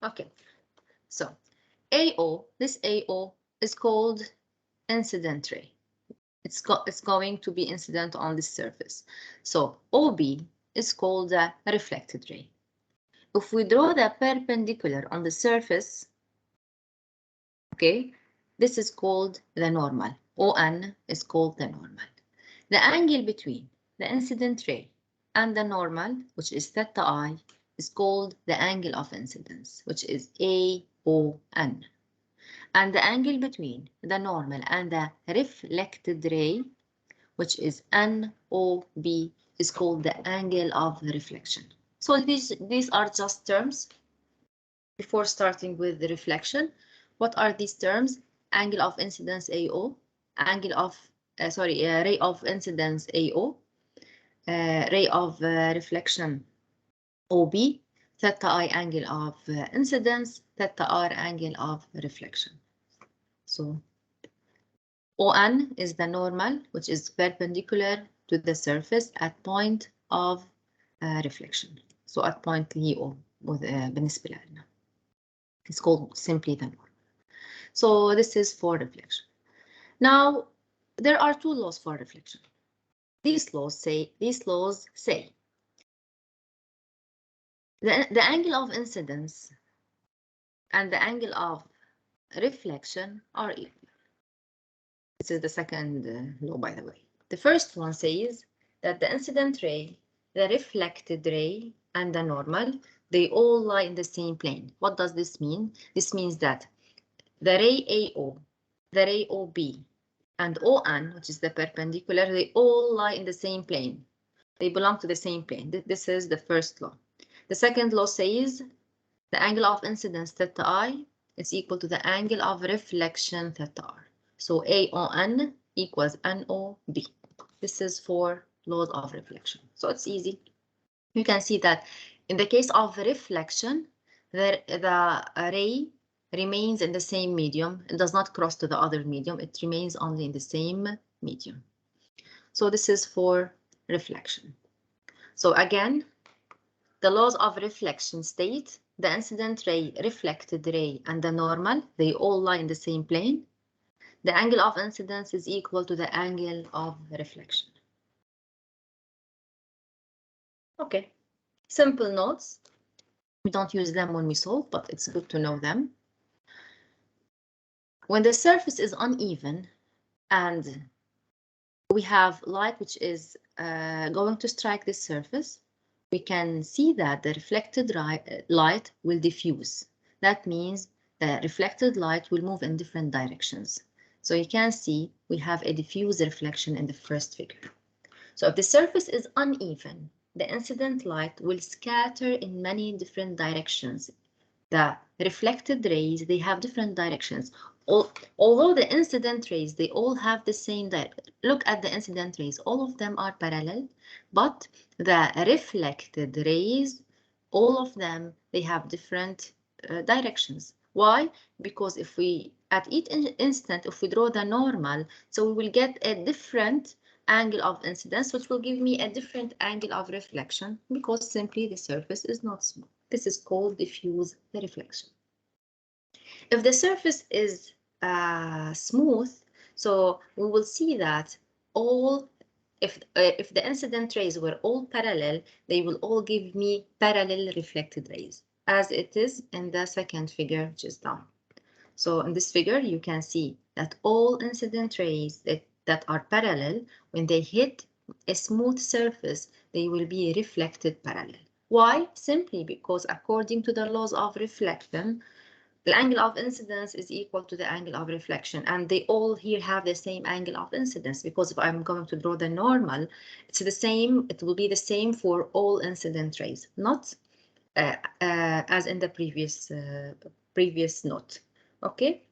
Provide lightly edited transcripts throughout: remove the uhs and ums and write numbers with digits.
Okay, so AO, this AO is called incident ray. It's going to be incident on this surface. So OB is called the reflected ray. If we draw the perpendicular on the surface, okay, this is called the normal. ON is called the normal. The angle between the incident ray and the normal, which is theta I, is called the angle of incidence, which is AON. And the angle between the normal and the reflected ray, which is NOB, is called the angle of reflection. So these are just terms before starting with the reflection. What are these terms? Angle of incidence AO, angle of, ray of incidence AO, ray of reflection OB, theta I angle of incidence, theta R angle of reflection. So ON is the normal, which is perpendicular to the surface at point of reflection. So at point LEO بالنسبة لنا. It's called simply the normal. So this is for reflection. Now, there are two laws for reflection. These laws say the angle of incidence and the angle of reflection are equal. This is the second law, by the way. The first one says that the incident ray, the reflected ray, and the normal, they all lie in the same plane. What does this mean? This means that the ray AO, the ray OB, and ON, which is the perpendicular, they all lie in the same plane. They belong to the same plane. This is the first law. The second law says the angle of incidence theta I is equal to the angle of reflection theta R. So AON equals NOB. This is for laws of reflection. So it's easy. You can see that in the case of reflection, the ray remains in the same medium. It does not cross to the other medium. It remains only in the same medium. So this is for reflection. So again, the laws of reflection state the incident ray, reflected ray, and the normal, they all lie in the same plane. The angle of incidence is equal to the angle of reflection. Okay, simple notes. We don't use them when we solve, but it's good to know them. When the surface is uneven and we have light which is going to strike this surface, we can see that the reflected light will diffuse. That means the reflected light will move in different directions. So you can see we have a diffuse reflection in the first figure. So if the surface is uneven, the incident light will scatter in many different directions. The reflected rays, they have different directions. Although the incident rays, they all have the same direction. Look at the incident rays, all of them are parallel, but the reflected rays, all of them, they have different directions. Why? Because if we, at each instant, if we draw the normal, so we will get a different angle of incidence, which will give me a different angle of reflection, because simply the surface is not smooth. This is called diffuse the reflection. If the surface is smooth, so we will see that all, if the incident rays were all parallel, they will all give me parallel reflected rays, as it is in the second figure, which is down. So in this figure, you can see that all incident rays that are parallel, when they hit a smooth surface, they will be reflected parallel. Why? Simply because according to the laws of reflection, the angle of incidence is equal to the angle of reflection, and they all here have the same angle of incidence, because if I'm going to draw the normal, it's the same, it will be the same for all incident rays, not as in the previous note. Okay,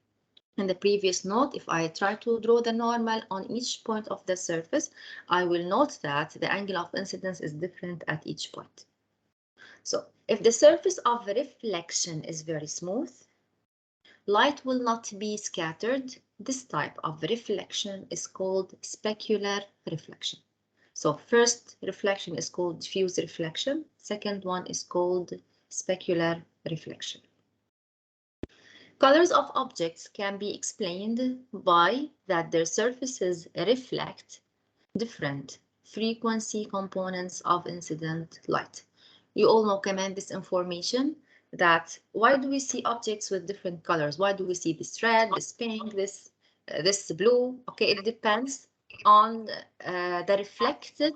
in the previous note, if I try to draw the normal on each point of the surface, I will note that the angle of incidence is different at each point. So if the surface of reflection is very smooth, light will not be scattered. This type of reflection is called specular reflection. So first reflection is called diffuse reflection. Second one is called specular reflection. Colors of objects can be explained by that their surfaces reflect different frequency components of incident light. You all know command this information that why do we see objects with different colors? Why do we see this red, this pink, this blue? Okay, it depends on the reflected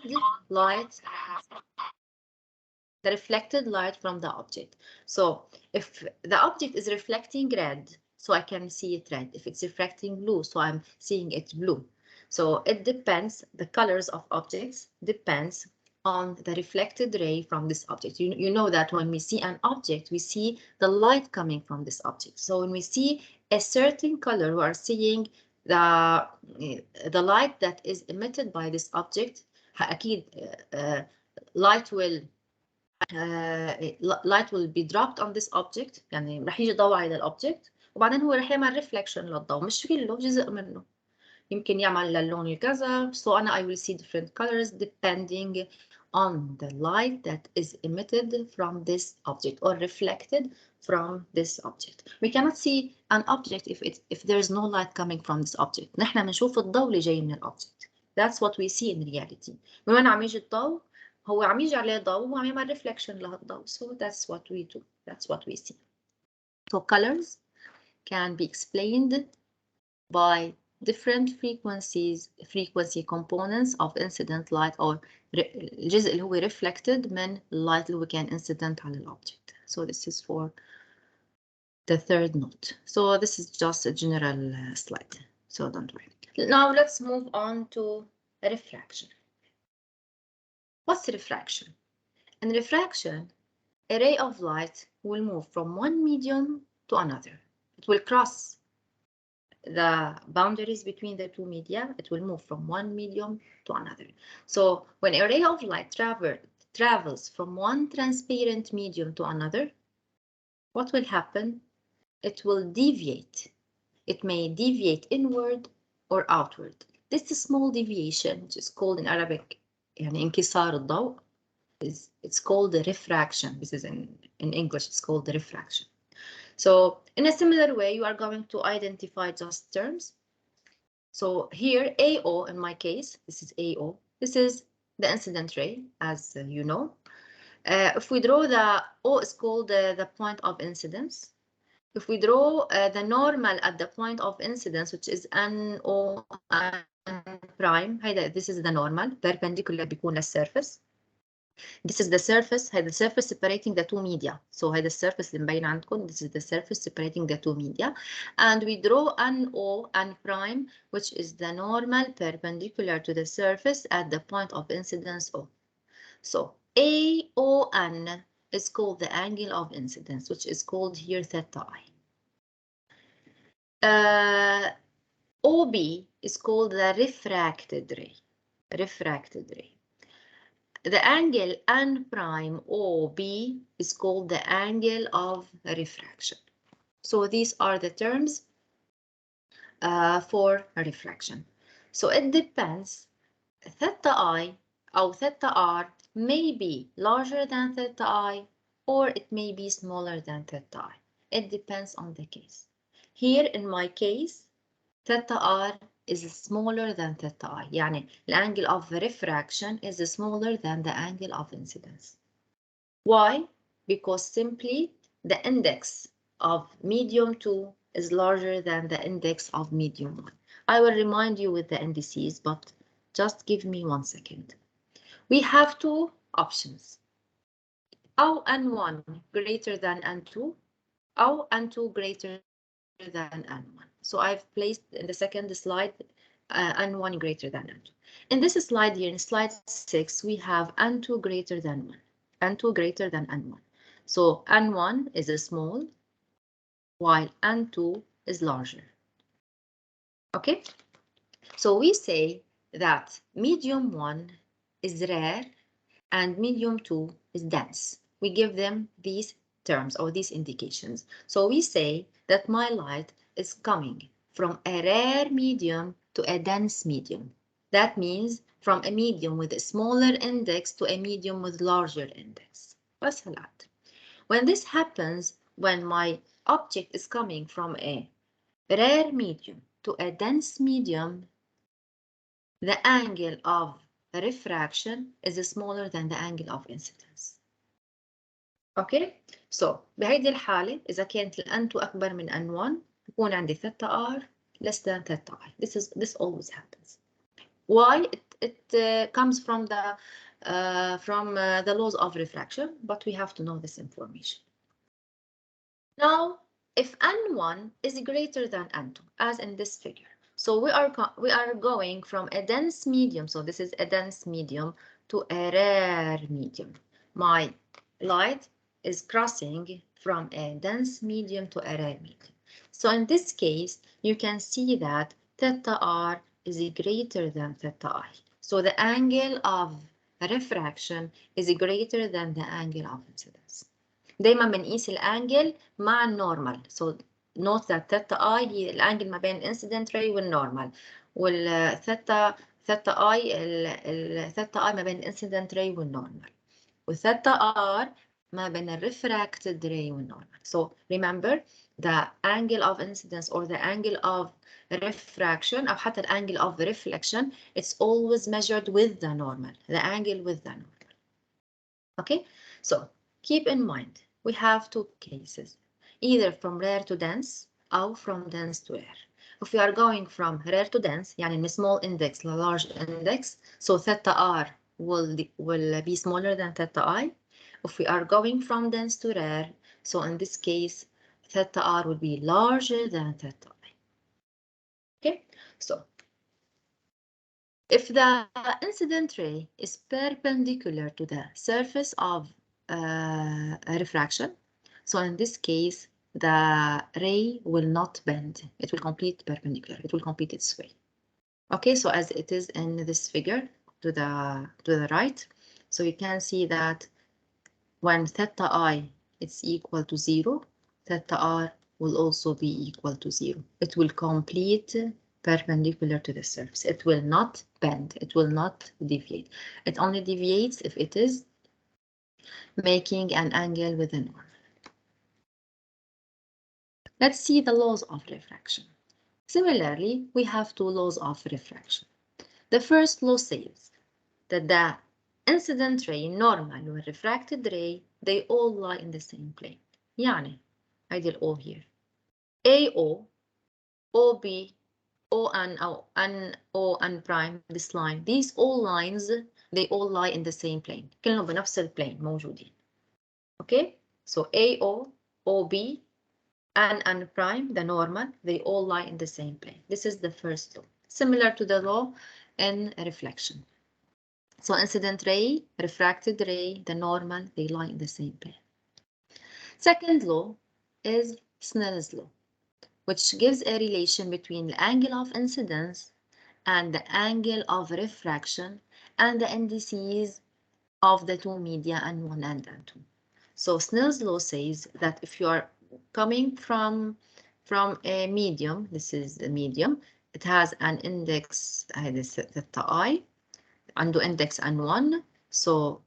light from the object. So if the object is reflecting red, so I can see it red. If it's reflecting blue, so I'm seeing it blue. So it depends, the colors of objects depends on the reflected ray from this object. You know that when we see an object, we see the light coming from this object. So when we see a certain color, we are seeing the light that is emitted by this object. أكيد light will be dropped on this object، يعني رح يجي ضوء على الأوبجكت وبعدين هو رح يعمل ريفلكشن للضوء، مش كله، جزء منه يمكن يعمل للون الكذا. So أنا I will see different colors depending on the light that is emitted from this object or reflected from this object. We cannot see an object if there's no light coming from this object. نحن بنشوف الضوء اللي جاي من الأوبجكت. That's what we see in reality. من وين عم يجي الضوء؟ هو عم يجي عليه ضوء وعم يعمل ريفلكشن لهالضوء. So that's what we do. That's what we see. So colors can be explained by different frequency components of incident light or الجزء اللي هو reflected من light اللي هو كان incident على الobject. So this is for the third note. So this is just a general slide. So don't worry. Now let's move on to refraction. What's refraction? In refraction, a ray of light will move from one medium to another. It will cross the boundaries between the two media. It will move from one medium to another. So when a ray of light travels from one transparent medium to another, what will happen? It will deviate. It may deviate inward or outward. This is small deviation, which is called in Arabic يعني انكسار الضوء. It's called the refraction. This is in English, it's called the refraction. So in a similar way, you are going to identify just terms. So here, AO in my case, this is AO. This is the incident ray, as you know. If we draw the O is called the point of incidence. If we draw the normal at the point of incidence, which is NO and prime, this is the normal, perpendicular بيكون للsurface. This is the surface, the surface separating the two media. So the surface اللي مبين عندكم, this is the surface separating the two media. And we draw NO and prime, which is the normal perpendicular to the surface at the point of incidence O. So AON is called the angle of incidence, which is called here theta I. OB is called the refracted ray. Refracted ray. The angle N prime OB is called the angle of refraction. So these are the terms for refraction. So it depends. Theta I or theta R may be larger than theta I or it may be smaller than theta I. It depends on the case. Here in my case, theta R is smaller than theta I. يعني the angle of refraction is smaller than the angle of incidence. Why? Because simply the index of medium 2 is larger than the index of medium 1. I will remind you with the indices, but just give me 1 second. We have two options. أو N1 greater than N2 أو N2 greater than N1. So I've placed in the second slide N1 greater than N2. In this slide here, in slide 6, we have N2 greater than 1. N2 greater than N1. So N1 is small, while N2 is larger. Okay? So we say that medium 1 is rare and medium 2 is dense. We give them these terms or these indications. So we say that my light is coming from a rare medium to a dense medium. That means from a medium with a smaller index to a medium with larger index. بس هالقد. When this happens, when my object is coming from a rare medium to a dense medium, the angle of refraction is smaller than the angle of incidence. اوكي سو بهيدي الحالة إذا كانت ال N2 أكبر من N1 بكون عندي theta R less than theta I. This always happens. Why? It comes from the laws of refraction, but we have to know this information. Now, if N1 is greater than N2, as in this figure, so we are going from a dense medium, so this is a dense medium, to a rare medium. My light is crossing from a dense medium to a rare medium. So in this case, you can see that theta R is greater than theta I. So the angle of refraction is greater than the angle of incidence. دايما بنقيس الانجل مع النورمال. So note that theta I هي الانجل ما بين الانسيدنت راي والنورمال، والثيتا I ما بين الانسيدنت راي والنورمال، والثيتا R ما بين الريفراكتد راي والنورمال. So remember the angle of incidence or the angle of refraction أو حتى the angle of reflection, it's always measured with the normal, the angle with the normal. Okay, so keep in mind we have two cases, either from rare to dense or from dense to rare. If we are going from rare to dense, يعني من small index to large index, so theta R will be smaller than theta I. If we are going from dense to rare, so in this case, theta R will be larger than theta I. Okay, so if the incident ray is perpendicular to the surface of a refraction, so in this case, the ray will not bend. It will complete perpendicular. It will complete its way. Okay, so as it is in this figure to the right, so you can see that when theta I is equal to 0, theta R will also be equal to 0. It will complete perpendicular to the surface. It will not bend. It will not deviate. It only deviates if it is making an angle with a normal. Let's see the laws of refraction. Similarly, we have two laws of refraction. The first law says that the incident ray, normal or refracted ray, they all lie in the same plane. يعني هيدي ال O here. AO, OB, ON أو NO prime, this line, these all lines, they all lie in the same plane. كلهم بنفس البلين موجودين. Okay, so AO, OB, N prime, the normal, they all lie in the same plane. This is the first law, similar to the law in reflection. So incident ray, refracted ray, the normal, they lie in the same plane. Second law is Snell's law, which gives a relation between the angle of incidence and the angle of refraction and the indices of the two media N1 and N2. So Snell's law says that if you are coming from a medium, this is the medium, it has an index, this theta I, عنده index N1, so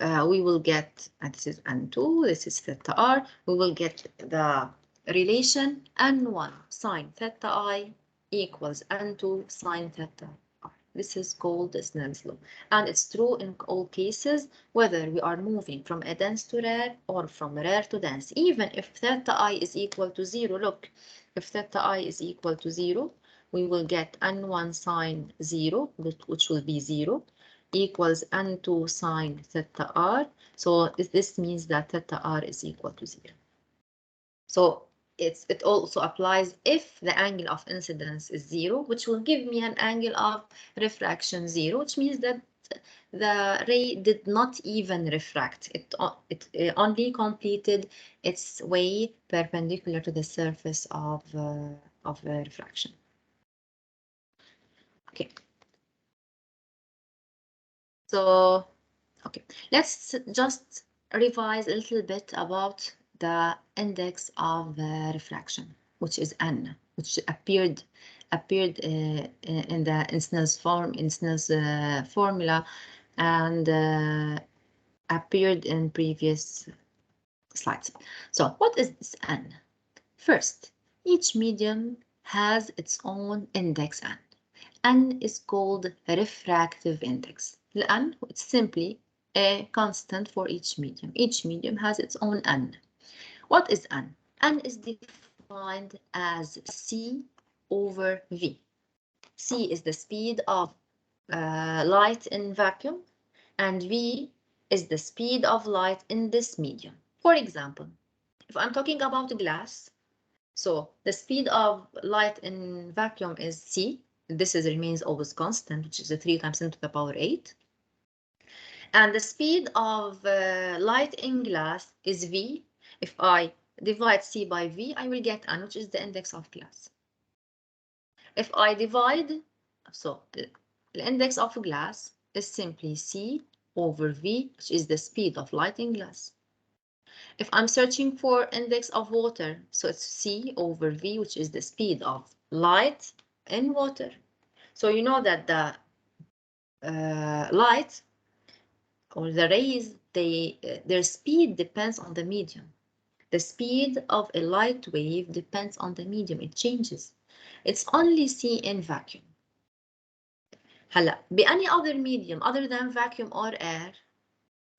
we will get, this is N2, this is theta R, we will get the relation N1 sine theta I equals N2 sine theta R. This is called Snell's law, and it's true in all cases, whether we are moving from a dense to rare or from rare to dense. Even if theta I is equal to 0, look, if theta I is equal to 0, we will get N1 sine 0, which will be 0, equals N2 sine theta R. So this means that theta R is equal to 0. So it also applies if the angle of incidence is 0, which will give me an angle of refraction 0, which means that the ray did not even refract. It only completed its way perpendicular to the surface of refraction. Okay. So, okay, let's just revise a little bit about the index of refraction, which is N, which appeared in Snell's formula, and appeared in previous slides. So, what is this N? First, each medium has its own index n. N is called refractive index. N, it's simply a constant for each medium. Each medium has its own n. What is n? N is defined as c over v. C is the speed of light in vacuum, and v is the speed of light in this medium. For example, if I'm talking about glass, so the speed of light in vacuum is c. This remains always constant, which is 3 times 10 to the power 8. And the speed of light in glass is v. If I divide c by v, I will get n, which is the index of glass. If I divide, so the index of glass is simply c over v, which is the speed of light in glass. If I'm searching for index of water, so it's c over v, which is the speed of light in water. So you know that the light or the rays, their speed depends on the medium. The speed of a light wave depends on the medium. It changes. It's only c in vacuum. هلا بأني other medium other than vacuum or air,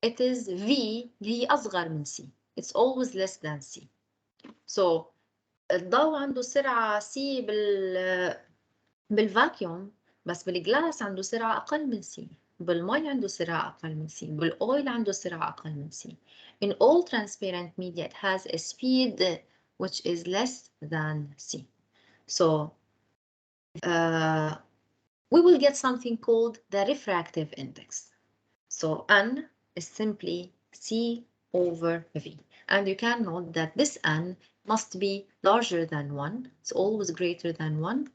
it is v اللي هي أصغر من c. It's always less than c. So الضوء عنده سرعة c بالفاكيوم، بس بالجلاس عنده سرعة أقل من c. بالمي عنده سرعة أقل من c. بالأويل عنده سرعة أقل من c. In all transparent media, it has a speed which is less than c. So we will get something called the refractive index. So n is simply c over v. And you can note that this n must be larger than 1. It's always greater than 1.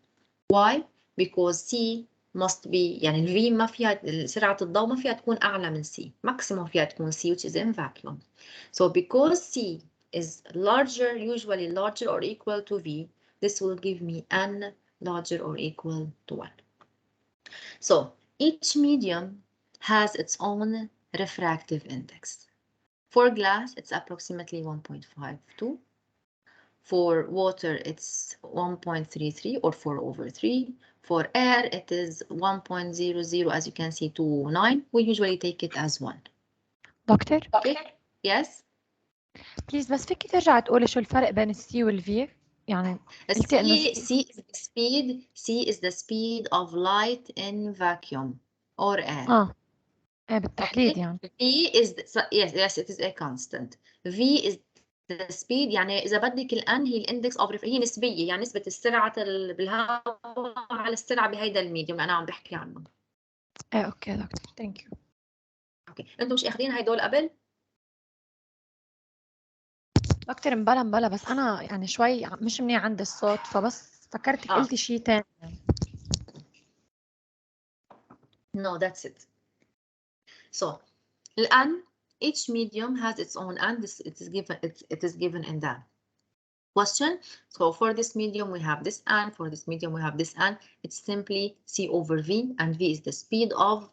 Why? Because c must be, يعني ال v ما فيها سرعة الضوء ما فيها تكون أعلى من c. Maximum فيها تكون c, which is in vacuum. So because c is larger, usually larger or equal to v, this will give me n larger or equal to 1. So each medium has its own refractive index. For glass, it's approximately 1.52. For water, it's 1.33 or 4 over 3. For air, it is 1.00, as you can see, to 9. We usually take it as 1. دكتور Okay? Yes? بليز بس فيكي ترجعي تقولي شو الفرق بين السي والفي؟ يعني قلتي انه C is the speed of light in vacuum or air. ايه بالتحديد Okay? يعني. V is yes, it is a constant. V is the speed، يعني إذا بدك الآن هي الإندكس أوف هي نسبية، يعني نسبة السرعة بالهواء على السرعة بهيدا الميديوم أنا عم بحكي عنه. ايه اوكي دكتور، ثانك يو. اوكي، انتم مش اخذين هدول قبل؟ دكتور مبلا بس انا يعني شوي مش منيح عندي الصوت، فبس فكرتك قلتي شيء ثاني. No, that's it. So الآن each medium has its own and it is given in that question. So for this medium we have this and for this medium we have this and it's simply c over v, and v is the speed of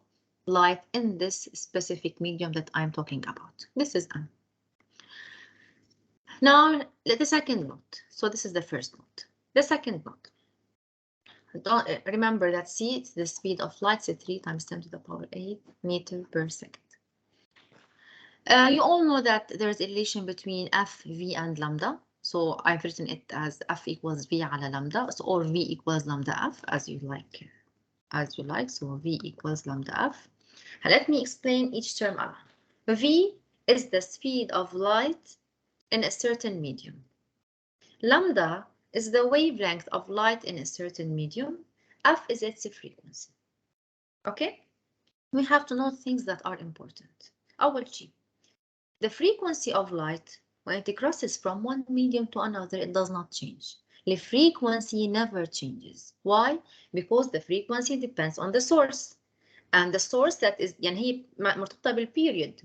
light in this specific medium that I'm talking about. This is n. Now the second note. So this is the first note. The second note. Don't remember that c, it's the speed of light, so 3 times 10 to the power 8 meters per second. You all know that there's a relation between f, v, and lambda. So I've written it as f equals v على lambda, so, or v equals lambda f, as you like. So v equals lambda f. Now let me explain each term. V is the speed of light in a certain medium. Lambda is the wavelength of light in a certain medium. F is its frequency. Okay? We have to know things that are important. أول شيء, the frequency of light, when it crosses from one medium to another, it does not change. The frequency never changes. Why? Because the frequency depends on the source. And the source that is, يعني هي مرتبطة بالperiod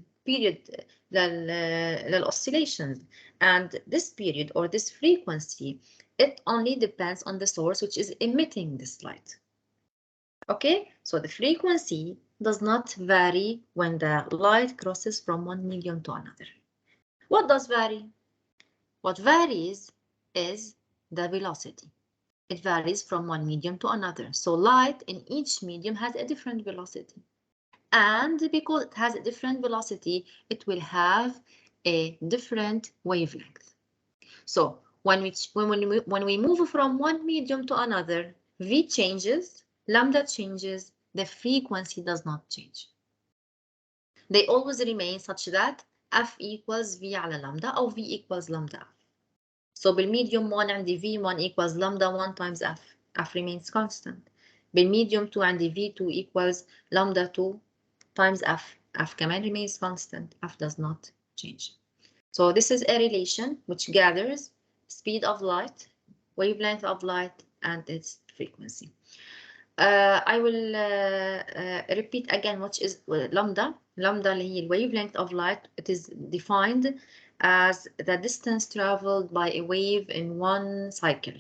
للoscillations. And this period or this frequency, it only depends on the source which is emitting this light. Okay, so the frequency does not vary when the light crosses from one medium to another. What does vary? What varies is the velocity. It varies from one medium to another. So light in each medium has a different velocity. And because it has a different velocity, it will have a different wavelength. So when we move from one medium to another, V changes, lambda changes, the frequency does not change. They always remain such that F equals V على lambda أو V equals lambda F. So بالميديوم 1 عندي V1 equals lambda 1 times F. F remains constant. بالميديوم 2 عندي V2 equals lambda 2 times F. F كمان remains constant. F does not change. So this is a relation which gathers speed of light, wavelength of light, and its frequency. I will repeat again what is lambda. Lambda اللي هي wavelength of light. It is defined as the distance traveled by a wave in one cycle.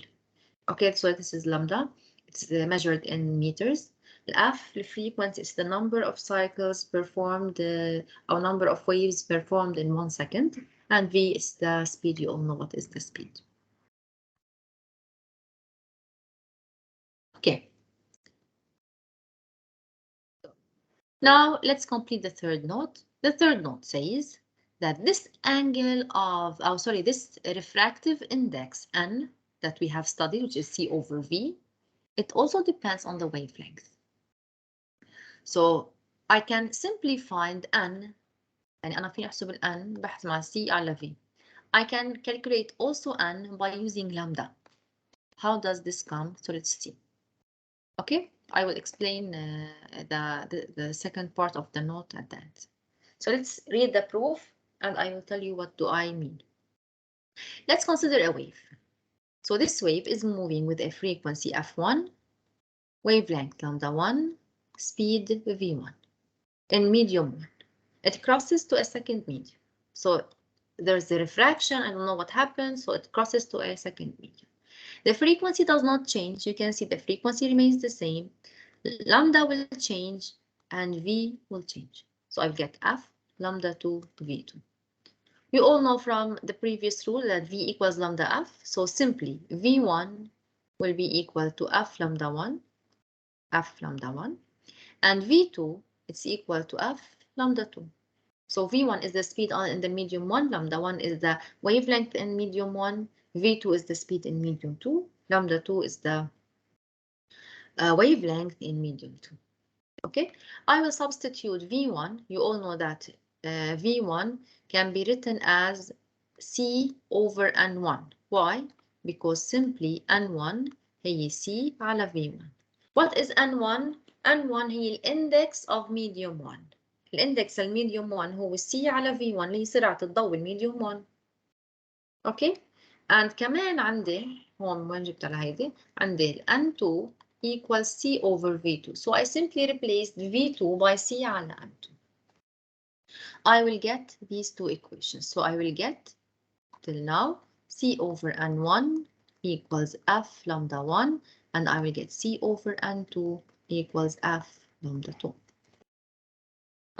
Okay, so this is lambda. It's measured in meters. F, the frequency, is the number of cycles performed or number of waves performed in 1 second. And V is the speed. You all know what is the speed. Okay. Now let's complete the third note. The third note says that this angle of, this refractive index N that we have studied, which is C over V, it also depends on the wavelength. So I can simply find N, يعني أنا فيني أحسب ال N بحث مع C على V. I can calculate also N by using lambda. How does this come? So let's see. Okay, I will explain the second part of the note at the end. So let's read the proof and I will tell you what do I mean. Let's consider a wave. So this wave is moving with a frequency f1, wavelength lambda 1, speed v1 in medium 1. It crosses to a second medium. So there's a refraction, I don't know what happens, so it crosses to a second medium. The frequency does not change. You can see the frequency remains the same. Lambda will change and V will change. So I'll get F lambda 2 V2. We all know from the previous rule that V equals lambda F. So simply V1 will be equal to F lambda 1, F lambda 1. And V2, it's equal to F lambda 2. So V1 is the speed in the medium 1, lambda 1 is the wavelength in medium 1, V2 is the speed in medium 2, lambda 2 is the wavelength in medium 2. Okay, I will substitute V1. You all know that V1 can be written as C over N1. Why? Because simply N1 هي C على V1. What is N1? N1 هي الإندكس of medium 1. الإندكس الميديوم 1 هو C على V1 اللي هي سرعة الضوء الميديوم 1. اوكي and كمان عندي هون وين جبت لهيدي عندي N2 equals C over V2. So I simply replaced V2 by C على N2. I will get these two equations. So I will get till now C over N1 equals F lambda 1 and I will get C over N2 equals F lambda 2.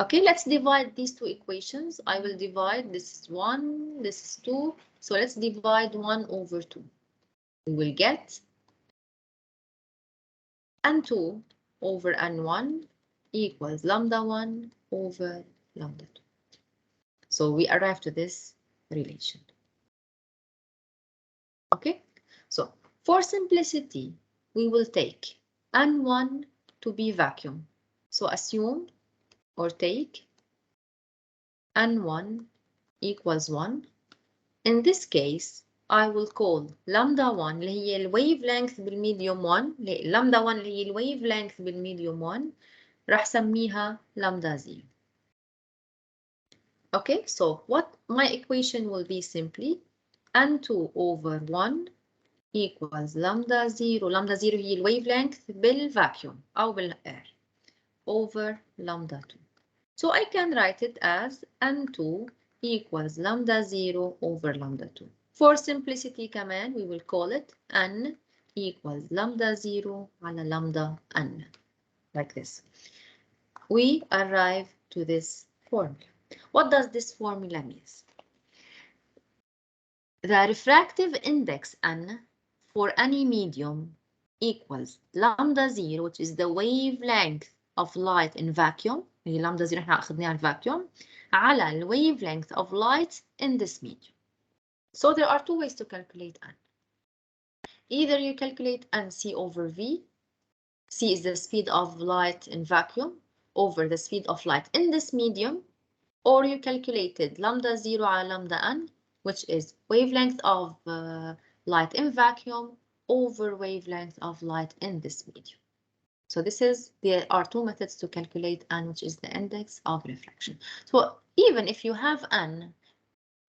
Okay, let's divide these two equations. I will divide, this is 1, this is 2. So let's divide 1 over 2. We will get N2 over N1 equals lambda 1 over lambda 2. So we arrive to this relation. Okay, so for simplicity, we will take N1 to be vacuum. So assume or take N1 equals 1. In this case, I will call lambda 1 اللي هي الويف بالميديوم 1 lambda 1 اللي هي الويف بالميديوم 1 راح سميها lambda 0. Okay, so what my equation will be simply N2 over 1 equals lambda 0. Lambda 0 هي الويف بالvacuum أو بالair over lambda 2. So I can write it as N2 equals lambda 0 over lambda 2. For simplicity كمان, we will call it N equals lambda 0 على lambda N. Like this. We arrive to this formula. What does this formula mean? the refractive index n for any medium equals lambda 0, which is the wavelength of light in vacuum. هي lambda 0 احنا أخذناها الفاكيوم على ال wavelength of light in this medium. So there are two ways to calculate n. Either you calculate nc over v. C is the speed of light in vacuum over the speed of light in this medium, or you calculated lambda 0 على lambda n, which is wavelength of light in vacuum over wavelength of light in this medium. So there are two methods to calculate n, which is the index of refraction. So even if you have n,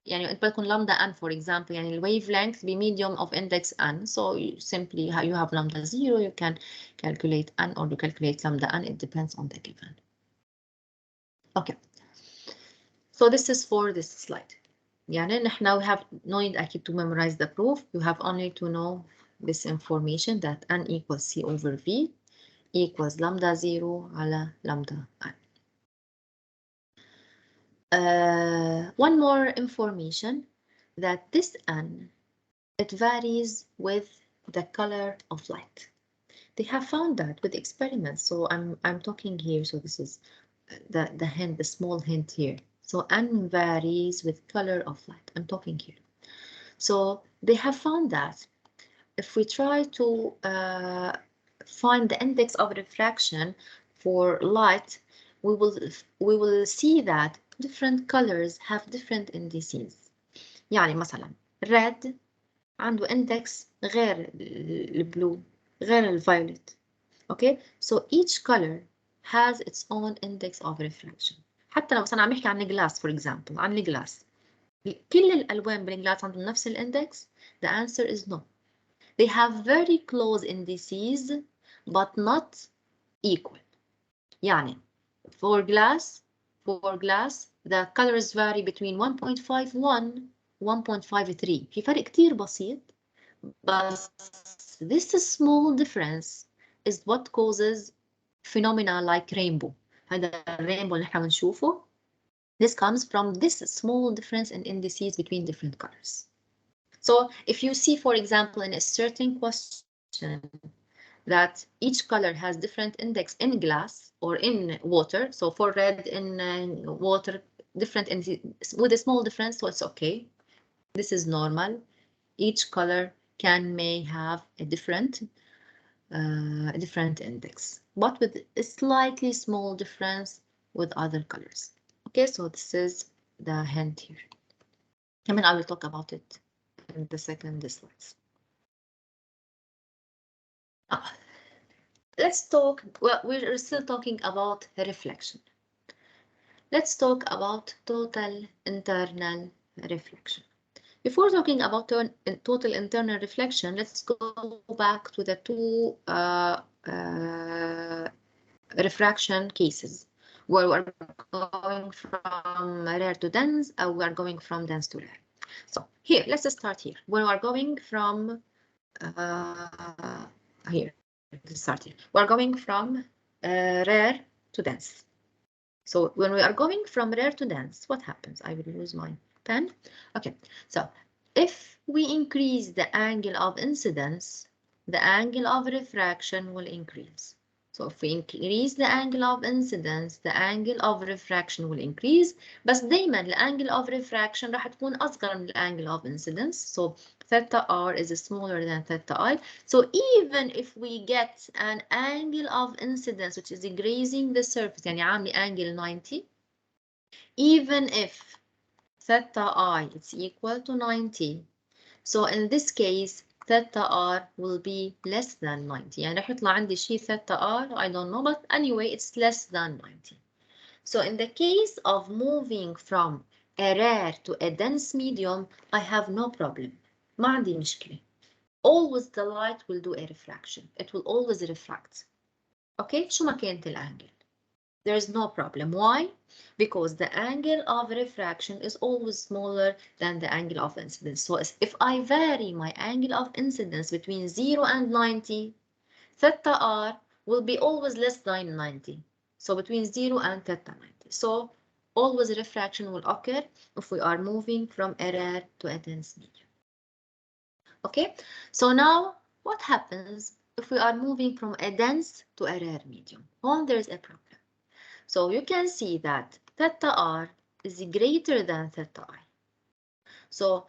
يعني انت بتكون lambda n for example, يعني ال wavelength medium of index n, so you have lambda 0, you can calculate n or you calculate lambda n, it depends on the given. Okay. So this is for this slide. يعني نحن we have no need actually to memorize the proof. You have only to know this information that n equals c over v equals lambda 0 على lambda n. One more information that this n, it varies with the color of light. They have found that with experiments. So I'm talking here. So this is the hint, the small hint here. So n varies with color of light. I'm talking here. So they have found that if we try to find the index of refraction for light, we will see that different colors have different indices. يعني مثلا red عنده index غير البلو غير الفيوليت. Okay, so each color has its own index of refraction. حتى لو مثلا عم نحكي عن الجلاس for example، عن الجلاس كل الألوان بالجلاس عندهم نفس الإندكس. The answer is no. They have very close indices but not equal. يعني for glass the colors vary between 1.51 1.53. في فرق كتير بسيط. But this small difference is what causes phenomena like rainbow. هذا الرينبو اللي نحن بنشوفه. This comes from this small difference in indices between different colors. So if you see, for example, in a certain question that each color has different index in glass or in water, so for red in water, different with a small difference, so it's okay. This is normal. Each color may have a different index, but with a slightly small difference with other colors. Okay, so this is the hint here. I mean, I will talk about it in the second slides. Let's talk, well, we're still talking about reflection. Let's talk about total internal reflection. Before talking about total internal reflection, let's go back to the two refraction cases where we're going from rare to dense, or we're going from dense to rare. So here, let's start here. When we're going from here, let's start here. We're going from rare to dense. So when we are going from rare to dense, what happens? I will use my pen. Okay, so if we increase the angle of incidence, the angle of refraction will increase. So if we increase the angle of incidence, the angle of refraction will increase. بس دايما the angle of refraction راح تكون أصغر من the angle of incidence. So theta r is smaller than theta I. So even if we get an angle of incidence which is grazing the surface, يعني عاملة angle 90, even if theta I is equal to 90, so in this case theta r will be less than 90. يعني رح يطلع عندي شيء theta r, I don't know, but anyway it's less than 90. So in the case of moving from a rare to a dense medium, I have no problem. ما عندي مشكلة. Always the light will do a refraction. It will always refract. Okay, شو ما كانت الانجل. There is no problem. Why? Because the angle of refraction is always smaller than the angle of incidence. So if I vary my angle of incidence between 0 and 90, theta r will be always less than 90. So between 0 and theta 90. So always refraction will occur if we are moving from a rare to a dense medium. Okay, so now what happens if we are moving from a dense to a rare medium? Well, there's a problem. So you can see that theta r is greater than theta I. So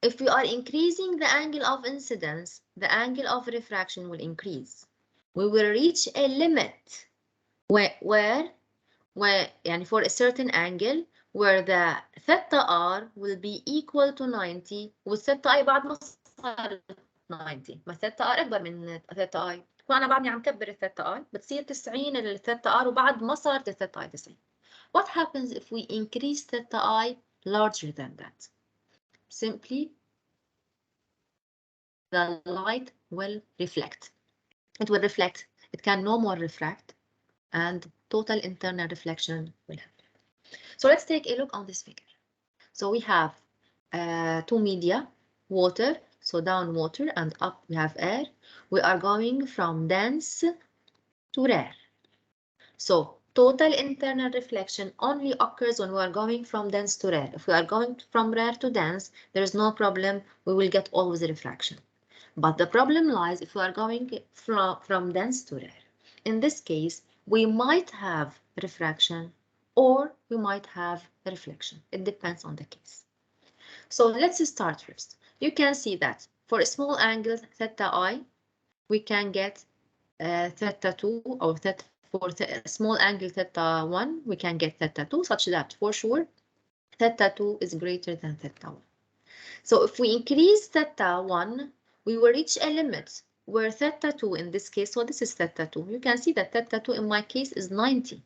if we are increasing the angle of incidence, the angle of refraction will increase. We will reach a limit where يعني for a certain angle where the theta r will be equal to 90 والثeta I بعد ما صارت 90. ما theta r أكبر من theta I. وأنا بعدني عم كبر الثeta I بتصير 90 الثeta r وبعد ما صارت الثeta I 90. What happens if we increase theta I larger than that? Simply the light will reflect. It will reflect. It can no more refract, and total internal reflection will happen. So let's take a look on this figure. So we have two media, water, so down water, and up we have air. We are going from dense to rare. So total internal reflection only occurs when we are going from dense to rare. If we are going from rare to dense, there is no problem. We will get always a refraction. But the problem lies if we are going from dense to rare. In this case, we might have refraction or we might have reflection. It depends on the case. So let's start first. You can see that for a small angle theta I, we can get theta 2 or theta for small angle theta 1, we can get theta 2 such that for sure theta 2 is greater than theta 1. So if we increase theta 1, we will reach a limit where theta 2 in this case, so this is theta 2. You can see that theta 2 in my case is 90.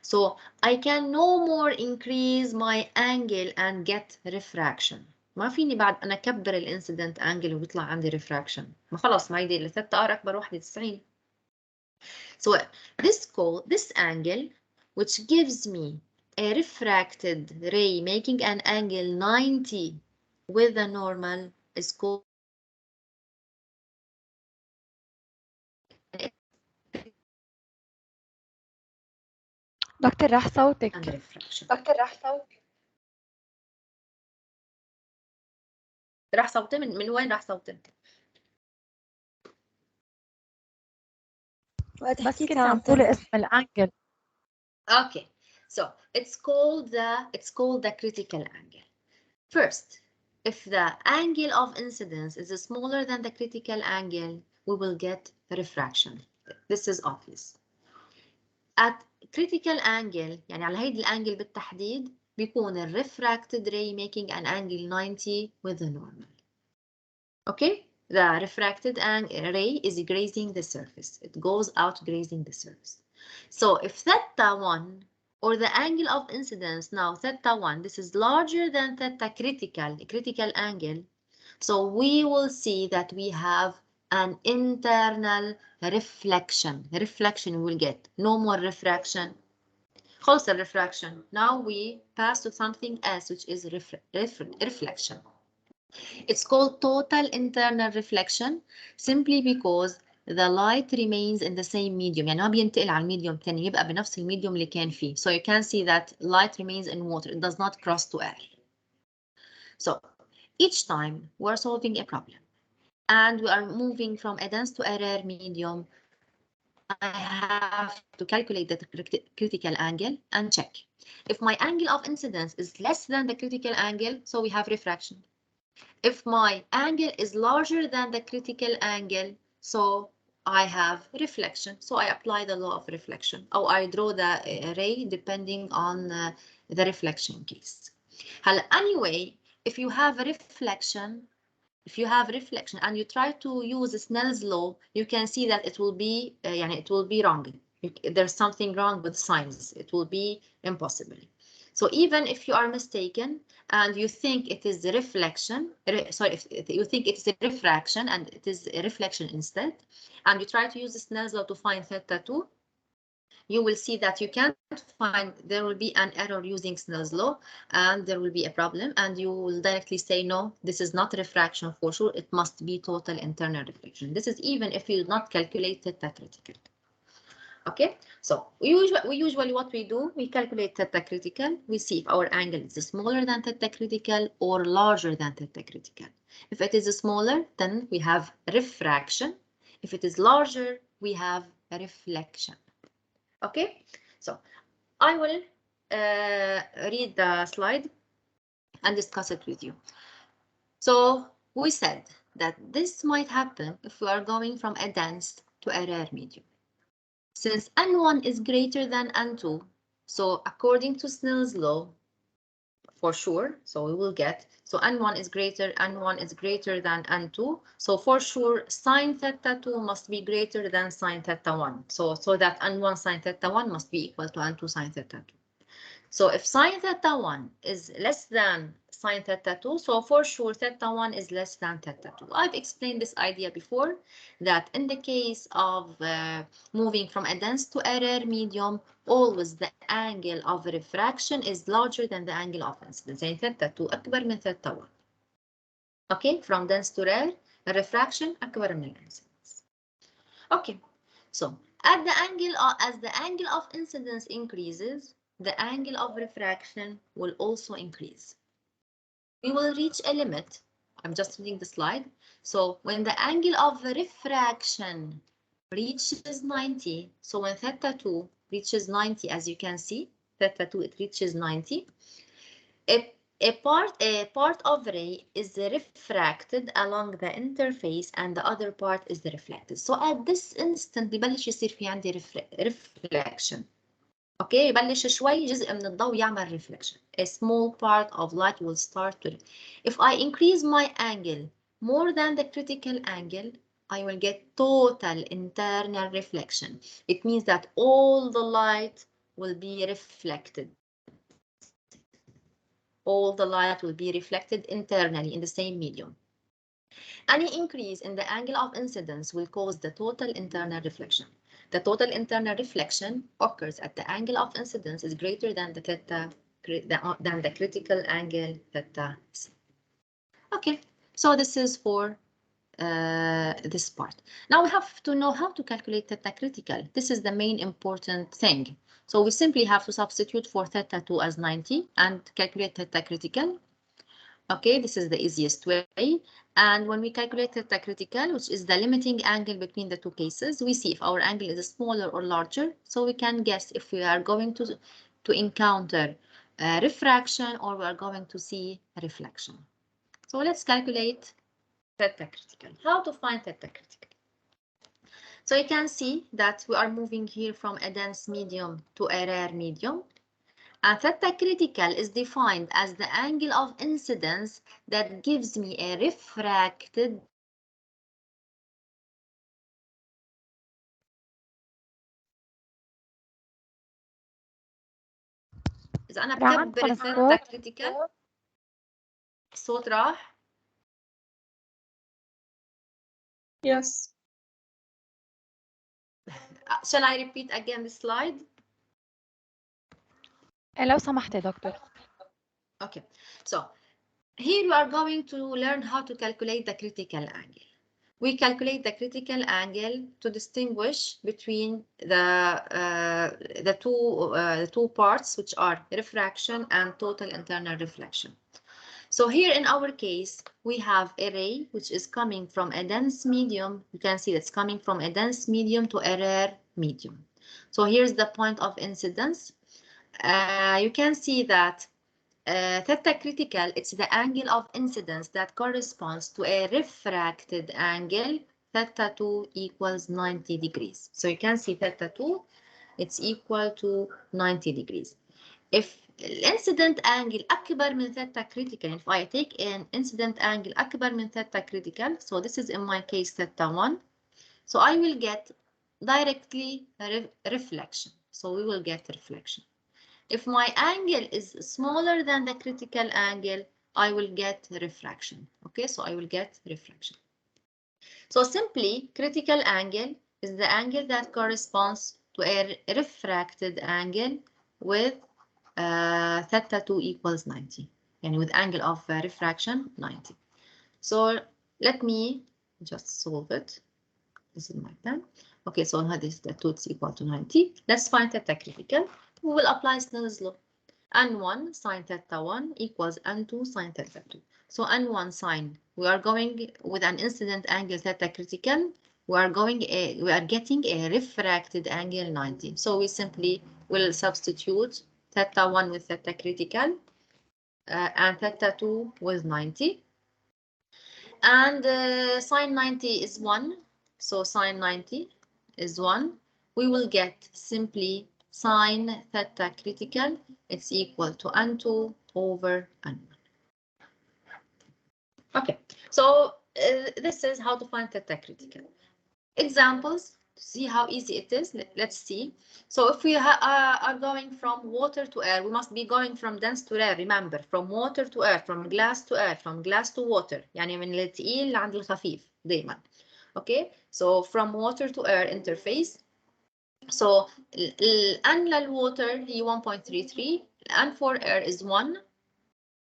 So I can no more increase my angle and get refraction. ما فيني بعد أنا أكبر الانسيدنت angle ويطلع عندي refraction. ما خلاص ما يدي الثeta r أكبر واحدة 90. So this angle, which gives me a refracted ray making an angle 90 with the normal, is called دكتور راح صوتك. refraction. راح صوتي من وين راح صوتي؟ بس كنت عم تقولي اسم الانجل. Okay, so it's called the critical angle. First, if the angle of incidence is smaller than the critical angle, we will get refraction. This is obvious. At critical angle يعني على هيدي الانجل بالتحديد بيكون ال refracted ray making an angle 90 with the normal. Okay, the refracted ray is grazing the surface. It goes out grazing the surface. So if theta 1 or the angle of incidence now theta 1, this is larger than theta critical angle, so we will see that we have an internal reflection. Reflection will get no more refraction. خلص refraction. Now we pass to something else, which is reflection. It's called total internal reflection simply because the light remains in the same medium. يعني ما بينتقل على الميديوم الثاني يبقى بنفس الميديوم اللي كان فيه. So you can see that light remains in water. It does not cross to air. So each time we're solving a problem and we are moving from a dense to a rare medium, I have to calculate the critical angle and check. If my angle of incidence is less than the critical angle, so we have refraction. If my angle is larger than the critical angle, so I have reflection. So I apply the law of reflection, or I draw the ray depending on the reflection case. Anyway, if you have a reflection, and you try to use Snell's law, you can see that it will be wrong. There's something wrong with signs. It will be impossible. So even if you are mistaken and you think it is the reflection, if you think it is a refraction and it is a reflection instead, and you try to use Snell's law to find theta 2, you will see that you can't find, there will be an error using Snell's law and there will be a problem, and you will directly say, no, this is not refraction for sure. It must be total internal reflection. This is even if you do not calculate theta critical. Okay, so we usually what we do, we calculate theta critical. We see if our angle is smaller than theta critical or larger than theta critical. If it is smaller, then we have refraction. If it is larger, we have reflection. Okay, so I will read the slide and discuss it with you. So we said that this might happen if we are going from a dense to a rare medium. Since N1 is greater than N2, so according to Snell's law, for sure, so we will get, so N1 is greater than N2, so for sure sine theta 2 must be greater than sine theta 1, so that N1 sine theta 1 must be equal to N2 sine theta 2. So if sine theta 1 is less than sine theta 2, so for sure theta 1 is less than theta 2. I've explained this idea before, that in the case of moving from a dense to a rare medium, always the angle of refraction is larger than the angle of incidence. يعني theta 2 أكبر من theta 1. Okay, from dense to rare, refraction أكبر من incidence. Okay, so as the angle of incidence increases, the angle of refraction will also increase. We will reach a limit. I'm just reading the slide. So when the angle of refraction reaches 90, so when theta 2 reaches 90, as you can see, theta 2, it reaches 90, a part of ray is refracted along the interface and the other part is reflected. So at this instant ببلش يصير في عندي reflection. Okay, يبلش شوي جزء من الضوء يعمل reflection. A small part of light will start to. If I increase my angle more than the critical angle, I will get total internal reflection. It means that all the light will be reflected. All the light will be reflected internally in the same medium. Any increase in the angle of incidence will cause the total internal reflection. The total internal reflection occurs at the angle of incidence is greater than the theta, than the critical angle theta c. Okay, so this is for this part. Now we have to know how to calculate theta critical. This is the main important thing. So we simply have to substitute for theta 2 as 90 and calculate theta critical. Okay, this is the easiest way. And when we calculate theta critical, which is the limiting angle between the two cases, we see if our angle is smaller or larger. So we can guess if we are going to encounter refraction or we are going to see reflection. So let's calculate theta critical. How to find theta critical? So you can see that we are moving here from a dense medium to a rare medium. And theta critical is defined as the angle of incidence that gives me a refracted إذا أنا بكبر الثيتا critical الصوت راح. Yes. Shall I repeat again the slide? لو سمحت يا دكتور. Okay, so here we are going to learn how to calculate the critical angle. We calculate the critical angle to distinguish between the two parts, which are refraction and total internal reflection. So here in our case, we have a ray which is coming from a dense medium. You can see it's coming from a dense medium to a rare medium. So here's the point of incidence. You can see that theta critical, it's the angle of incidence that corresponds to a refracted angle. Theta 2 equals 90 degrees. So you can see theta 2, it's equal to 90 degrees. If incident angle أكبر من theta critical, if I take an incident angle أكبر من theta critical, so this is in my case theta 1, so I will get directly reflection. So we will get reflection. If my angle is smaller than the critical angle, I will get refraction. Okay, so I will get reflection. So simply, critical angle is the angle that corresponds to a refracted angle with theta 2 equals 90, and with angle of refraction 90. So let me just solve it. This is my plan. Okay, so now this the 2 is equal to 90. Let's find theta critical. We will apply Snell's law. N1 sine theta 1 equals N2 sine theta 2. So N1 sine, we are going with an incident angle theta critical. We are getting a refracted angle 90. So we simply will substitute theta 1 with theta critical and theta 2 with 90. And sine 90 is 1. So sine 90 is 1. We will get simply sine theta critical. It's equal to N2 over N1. Okay, so this is how to find theta critical. Examples to see how easy it is. Let's see. So if we are going from water to air, we must be going from dense to rare. Remember, from water to air, from glass to air, from glass to water. يعني من الثقيل لعند الخفيف دايما. Okay, so from water to air interface. So N للwater هي 1.33, N for air is 1.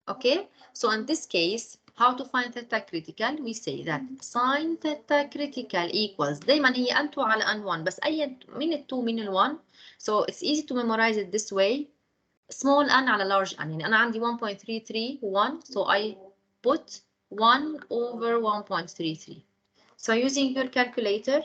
Okay, so in this case, how to find theta critical? We say that sine theta critical equals دايما هي N2 على N1 بس أي من ال 2 من ال 1. So it's easy to memorize it this way. Small n على large n. يعني أنا عندي 1.331 so I put 1 over 1.33. So using your calculator,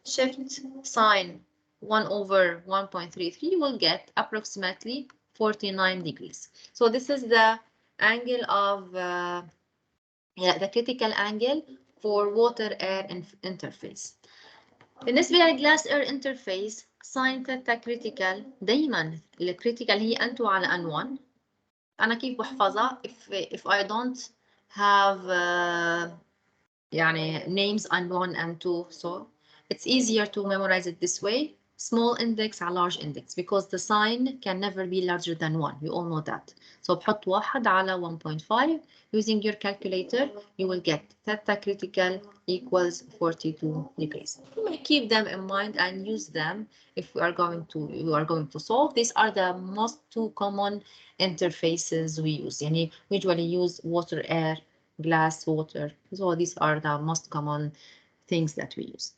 shift sine 1 over 1.33, you will get approximately 49 degrees. So this is the angle of the critical angle for water air interface. بالنسبة للجلاس air interface sin theta critical دايما الكريتيكال هي N2 على N1. أنا كيف بحفظها if I don't have يعني names N1 and 2, so it's easier to memorize it this way. Small index على large index because the sign can never be larger than 1. You all know that. So بحط 1 على 1.5. Using your calculator, you will get theta critical equals 42 degrees. You may keep them in mind and use them if you are going to solve. These are the most two common interfaces we use. يعني we usually use water, air, glass, water. So these are the most common things that we use.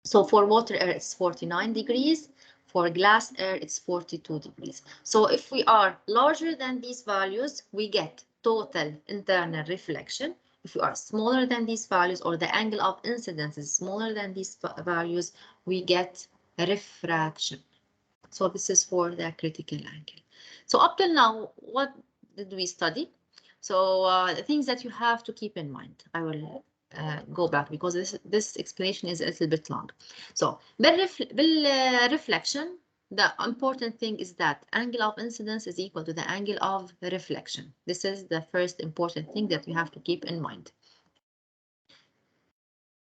So for water air, it's 49 degrees. For glass air, it's 42 degrees. So if we are larger than these values, we get total internal reflection. If we are smaller than these values or the angle of incidence is smaller than these values, we get refraction. So this is for the critical angle. So up till now, what did we study? So the things that you have to keep in mind, I will go back because this explanation is a little bit long. So reflection, the important thing is that angle of incidence is equal to the angle of reflection. This is the first important thing that you have to keep in mind.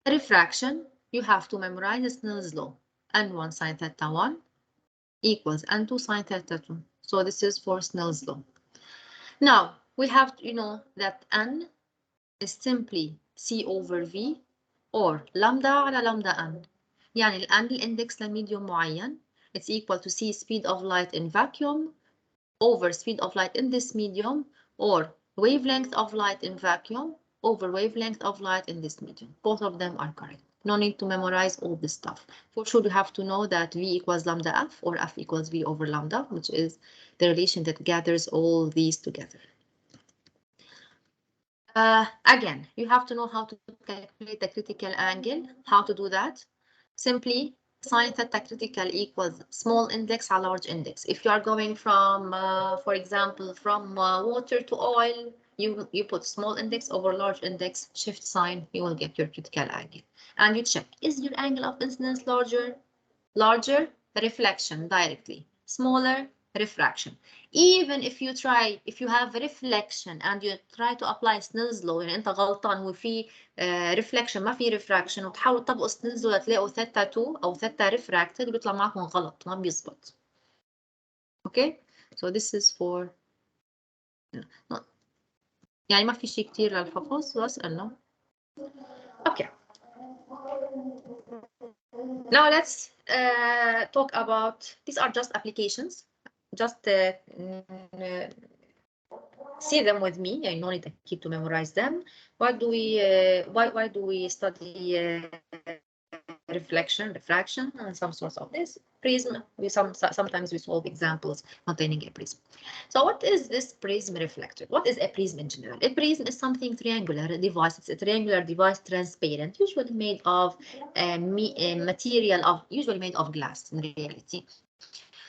Refraction, you have to memorize Snell's law. N1 sine theta 1 equals N2 sine theta 2. So this is for Snell's law. Now, we have to know that N is simply C over V or lambda على lambda N. يعني الآن الإندكس لميديوم معين it's equal to C speed of light in vacuum over speed of light in this medium or wavelength of light in vacuum over wavelength of light in this medium. Both of them are correct. No need to memorize all this stuff. For sure, you have to know that V equals lambda F or F equals V over lambda, which is the relation that gathers all these together. Again, you have to know how to calculate the critical angle. How to do that? Simply sine theta critical equals small index على large index. If you are going from, for example, from water to oil, you put small index over large index, shift sign, you will get your critical angle. And you check, is your angle of incidence larger? Larger, reflection directly. Smaller, refraction. Even if you have reflection and you try to apply Snell's law يعني انت غلطان وفي reflection ما في refraction وتحاول تطبقوا Snell's law تلاقوا ثيتا 2 او ثيتا refracted بيطلع معكم غلط ما بيزبط. Okay, so this is for يعني ما في شيء كتير للحفظ بس انه okay. Now let's talk about, these are just applications. Just see them with me. I no need to keep to memorize them. Why do we study reflection, refraction, and some sorts of this. Prism, sometimes we solve examples containing a prism. So what is this prism reflector? What is a prism in general? A prism is something triangular, a device. It's a triangular device, transparent, usually made of material usually made of glass in reality.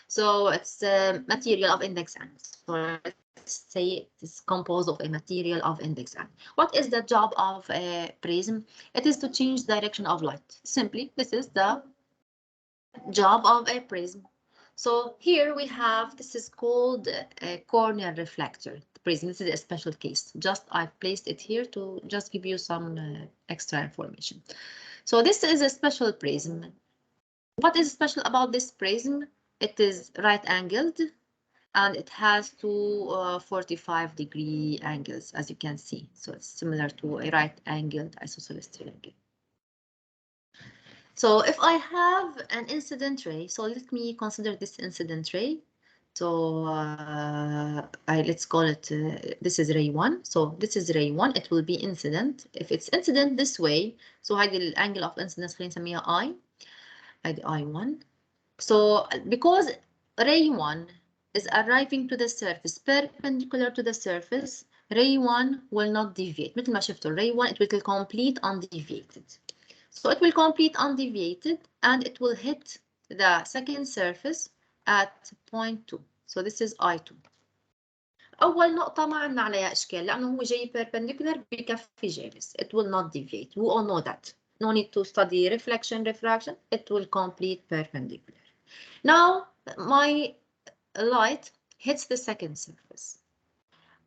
So it's a material of index angles. So let's say it's composed of a material of index angle. What is the job of a prism? It is to change direction of light. Simply, this is the job of a prism. So here we have, this is called a corneal reflector prism. This is a special case. Just I placed it here to just give you some extra information. So this is a special prism. What is special about this prism? It is right angled and it has two 45-degree angles, as you can see. So it's similar to a right angled isosceles triangle. So if I have an incident ray, so let me consider this incident ray. So let's call it, this is ray 1. So this is ray 1, it will be incident. If it's incident this way, so هذه الانgle of incidence خلينا نسميها I. هذه I1. So because ray 1 is arriving to the surface perpendicular to the surface, ray 1 will not deviate. مثل ما شفتوا ray 1 it will complete undeviated. So it will complete undeviated and it will hit the second surface at point 2. So this is I2. أول نقطة ما عندنا عليها إشكال لأنه هو جاي perpendicular بكفي جالس. It will not deviate. We all know that. No need to study reflection, refraction. It will complete perpendicular. Now my light hits the second surface.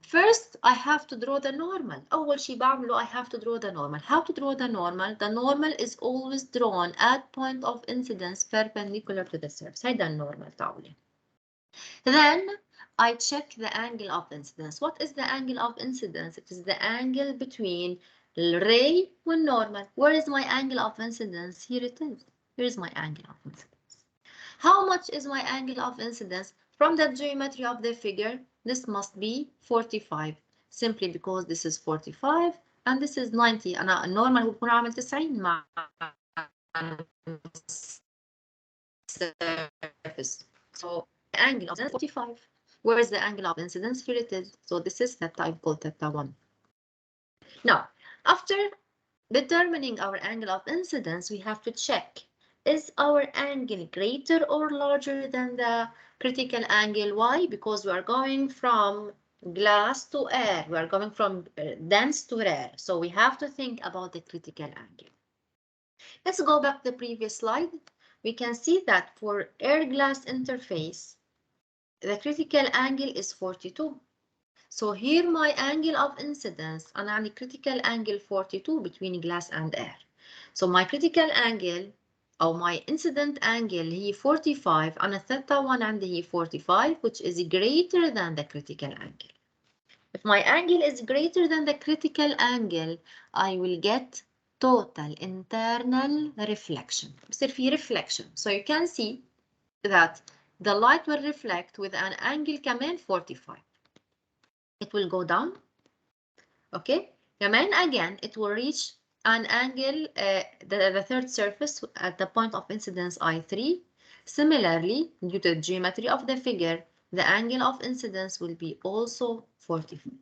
First, I have to draw the normal. أول شيء بعمله I have to draw the normal. How to draw the normal? The normal is always drawn at point of incidence perpendicular to the surface. هيدا النورمال تاعولي. Then I check the angle of incidence. What is the angle of incidence? It is the angle between ray and normal. Where is my angle of incidence? Here it is. Here is my angle of incidence. How much is my angle of incidence? From the geometry of the figure, this must be 45, simply because this is 45 and this is 90. أنا normal هو بكون عامل 90 مع surface. So the angle of incidence 45. Where is the angle of incidence? Here it is. So this is theta, I call theta 1. Now, after determining our angle of incidence, we have to check, is our angle greater or larger than the critical angle? Why? Because we are going from glass to air. We are going from dense to rare. So we have to think about the critical angle. Let's go back to the previous slide. We can see that for air-glass interface, the critical angle is 42. So here my angle of incidence, أنا عندي critical angle 42 between glass and air. So my critical angle أو my incident angle هي 45. أنا theta 1 عندي هي 45, which is greater than the critical angle. If my angle is greater than the critical angle, I will get total internal reflection. بصير في reflection. So you can see that the light will reflect with an angle كمان 45. It will go down. Okay. كمان again, it will reach an angle, the third surface at the point of incidence I3. Similarly, due to the geometry of the figure, the angle of incidence will be also 45.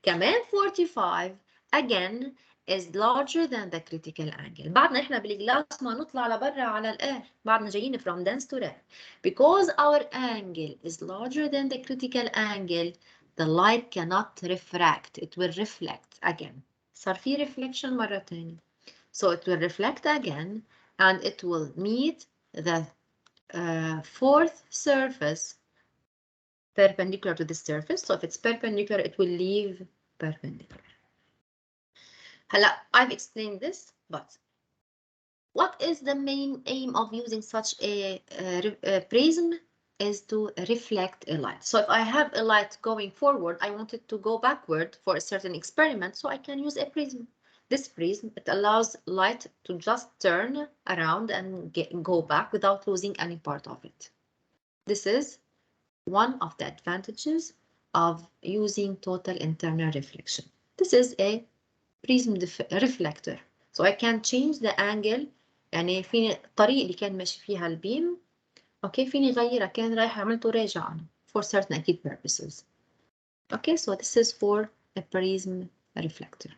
كمان 45 again is larger than the critical angle. بعدنا احنا بالجلاس ما نطلع لبرا على الاير. بعدنا جايين from dense to rare. Because our angle is larger than the critical angle, the light cannot refract. It will reflect again. صار في reflection مرة تانية. So it will reflect again and it will meet the fourth surface perpendicular to the surface. So if it's perpendicular, it will leave perpendicular. I've explained this, but what is the main aim of using such a prism is to reflect a light. So if I have a light going forward, I want it to go backward for a certain experiment, so I can use a prism. This prism, it allows light to just turn around and go back without losing any part of it. This is one of the advantages of using total internal reflection. This is a prism reflector. So I can change the angle يعني فيني الطريق اللي كان ماشي فيها البيم اوكي فيني غيرها، كان رايح عملته راجع عنه for certain أكيد purposes. Okay, so this is for a prism reflector.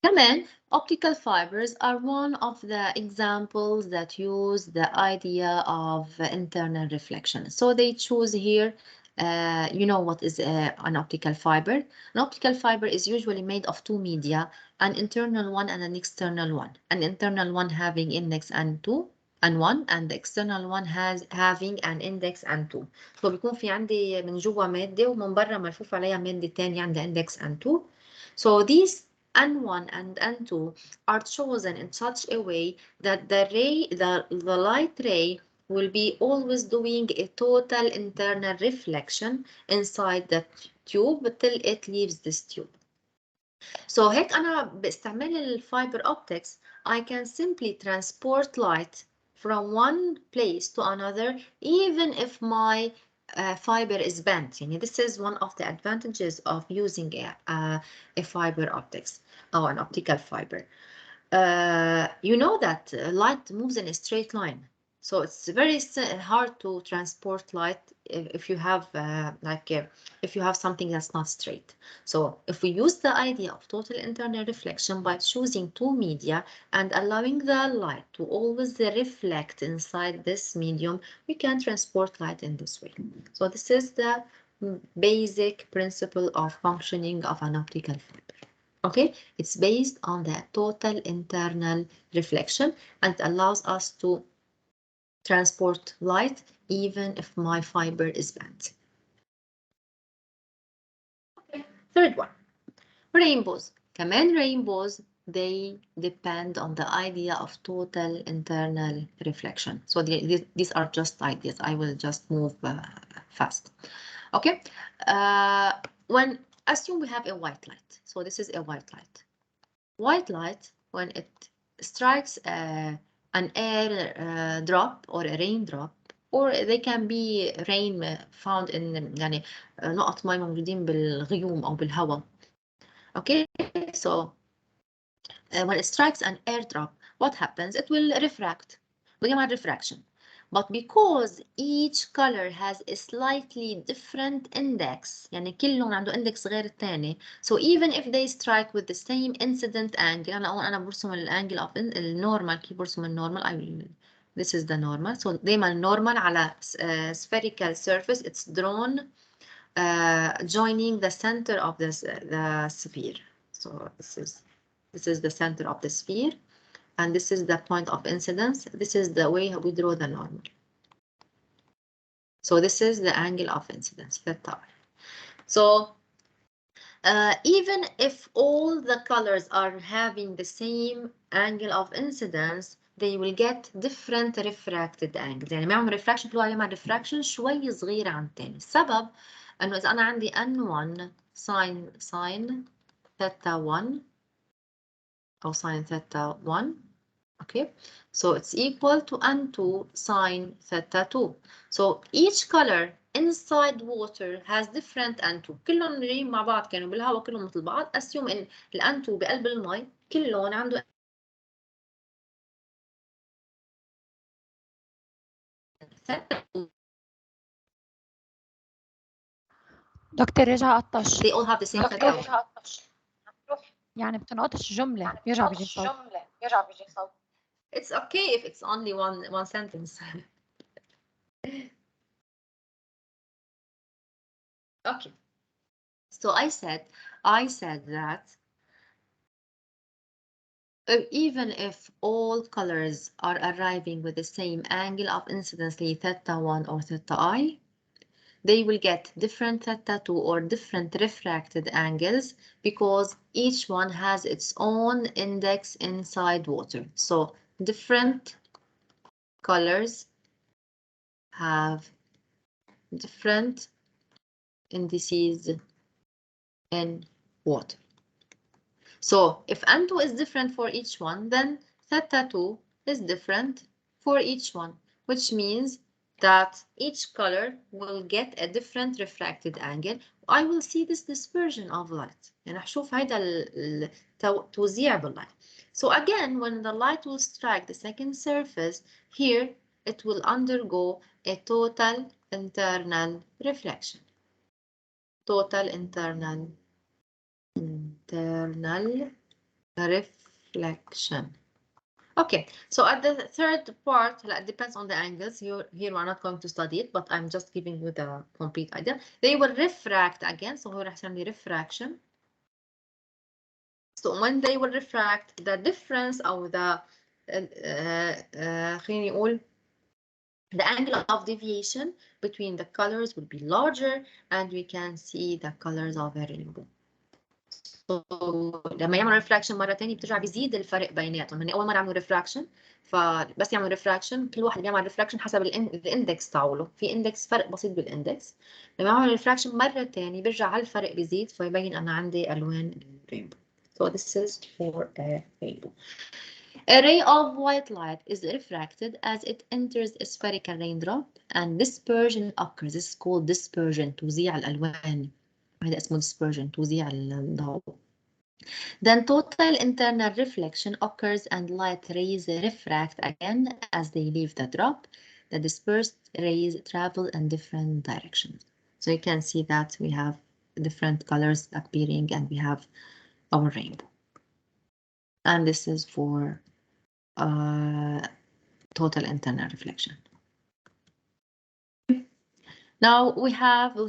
كمان optical fibers are one of the examples that use the idea of internal reflection. So they choose here, you know what is an optical fiber. An optical fiber is usually made of two media, an internal one and an external one. An internal one having index and 2 and 1, and the external one having an index and 2. So بيكون في عندي من جوا مادة ومن برا ملفوف عليها مادة تانية عندها index and 2. So these N1 and N2 are chosen in such a way that the light ray will be always doing a total internal reflection inside the tube till it leaves this tube. So هيك أنا باستعمال الفايبر optics I can simply transport light from one place to another even if my fiber is bent. يعني this is one of the advantages of using a fiber optics or an optical fiber. You know that light moves in a straight line. So it's very hard to transport light if you have if you have something that's not straight. So if we use the idea of total internal reflection by choosing two media and allowing the light to always reflect inside this medium, we can transport light in this way. So this is the basic principle of functioning of an optical fiber. Okay, it's based on the total internal reflection and it allows us to transport light even if my fiber is bent. Okay. Third one, rainbows. كمان rainbows, they depend on the idea of total internal reflection. So these are just ideas. I will just move fast. Okay, when assume we have a white light. So this is a white light. White light, when it strikes an air drop or a raindrop, or they can be rain found in يعني نقط مي موجودين بالغيوم أو بالهواء. Okay, so when it strikes an airdrop, what happens? It will refract. بيعمل refraction. But because each color has a slightly different index, يعني كل لون عنده index غير الثاني, so even if they strike with the same incident angle, أنا برسم الانجل of النورمال كيف برسم النورمال, this is the normal. So دايما النورمال على spherical surface, it's drawn joining the center of the sphere. So this is the center of the sphere, and this is the point of incidence. This is the way we draw the normal. So this is the angle of incidence, theta. So even if all the colors are having the same angle of incidence, they will get different refracted angles. يعني معهم refraction كل واحد مع refraction شوي صغيرة عن الثاني. السبب إنه إذا أنا عندي N1 sin theta 1 أو sin theta 1. Okay, so it's equal to N2 sin theta 2. So each color inside water has different N2. كلهم جايين مع بعض كانوا بالهواء كلهم مثل بعض. assume إن ال N2 بقلب المي كل لون عنده دكتور رجع قطش. they all have the same theta 1. يعني بتنقطش جملة يرجع بيجي صوت. It's okay if it's only one sentence. Okay. So I said that even if all colors are arriving with the same angle of incidence, theta 1 or theta I, they will get different theta 2 or different refracted angles because each one has its own index inside water. So different colors have different indices in water. So if N2 is different for each one, then theta 2 is different for each one, which means that each color will get a different refracted angle. I will see this dispersion of light. يعني هشوف هيدا التوزيع بالlight. So again, when the light will strike the second surface, here it will undergo a total internal reflection. Total internal reflection. Okay, so at the third part, it depends on the angles. Here we're not going to study it, but I'm just giving you the complete idea. They will refract again, so هو راح يسمي refraction. So when they will refract, the difference or the خليني نقول the angle of deviation between the colors will be larger, and we can see the colors of a rainbow. So لما يعملوا ريفراكشن مره ثانيه بترجع بيزيد الفرق بيناتهم. هن اول مره عملوا ريفراكشن، فبس يعملوا ريفراكشن كل واحد بيعمل ريفراكشن حسب الاندكس تاعه، في اندكس فرق بسيط بالاندكس. لما يعملوا ريفراكشن مره ثانيه بيرجع هالفرق بيزيد، فيبين انا عندي الوان الرينبو. So this is for a rainbow. A ray of white light is refracted as it enters a spherical raindrop, and dispersion occurs. This is called dispersion. توزيع الالوان. هذا اسمه dispersion. توزيع الضوء. Then total internal reflection occurs and light rays refract again as they leave the drop. The dispersed rays travel in different directions. So you can see that we have different colors appearing and we have our rainbow. And this is for total internal reflection. Now we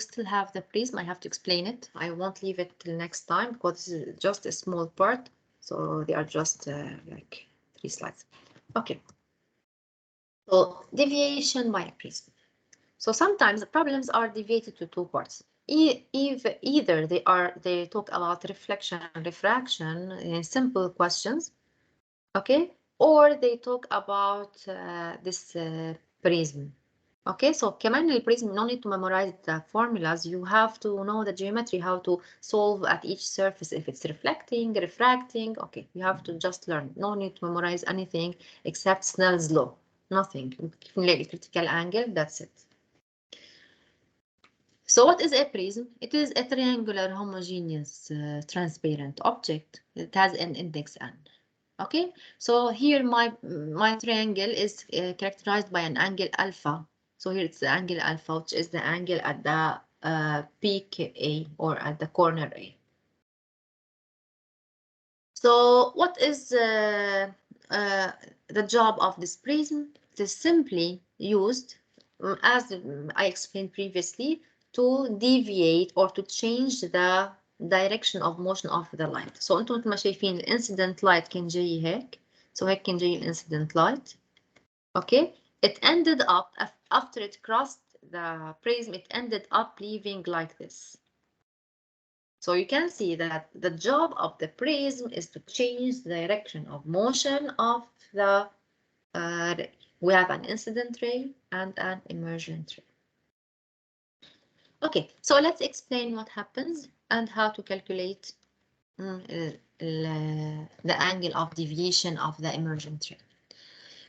still have the prism. I have to explain it. I won't leave it till next time because this is just a small part. So they are just like 3 slides. Okay. So deviation by prism. So sometimes the problems are deviated to 2 parts. Either they talk about reflection and refraction in simple questions, okay, or they talk about this prism. Okay, so كمان البريزم no need to memorize the formulas. You have to know the geometry, how to solve at each surface if it's reflecting, refracting. Okay, you have to just learn. No need to memorize anything except Snell's law. Nothing. Critical angle, that's it. So what is a prism? It is a triangular homogeneous transparent object. It has an index n. Okay, so here my triangle is characterized by an angle alpha. So here it's the angle alpha, which is the angle at the peak A or at the corner A. So what is the job of this prism? It is simply used, as I explained previously, to deviate or to change the direction of motion of the light. So انتم مثل ما شايفين الانسيدنت لايت كان جاي هيك. So هيك كان جاي الانسيدنت لايت. Okay, it ended up after it crossed the prism, it ended up leaving like this. So you can see that the job of the prism is to change the direction of motion of the ray. We have an incident ray and an emergent ray. Okay, so let's explain what happens and how to calculate the angle of deviation of the emergent ray.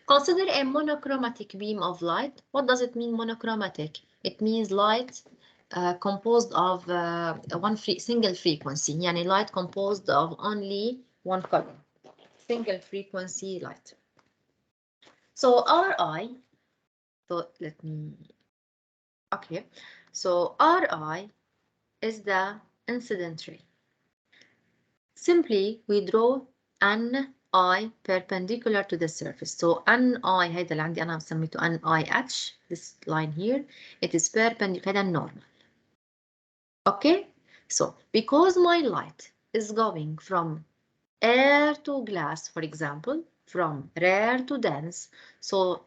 Consider a monochromatic beam of light. What does it mean, monochromatic? It means light composed of single frequency. يعني light composed of only one color. Single frequency light. So Ri, so let me, okay. So Ri is the incident ray. Simply we draw an I perpendicular to the surface. So an I هيدا اللي عندي أنا سميته an IH, this line here, it is perpendicular, هذا normal. Okay, so because my light is going from air to glass, for example, from rare to dense, so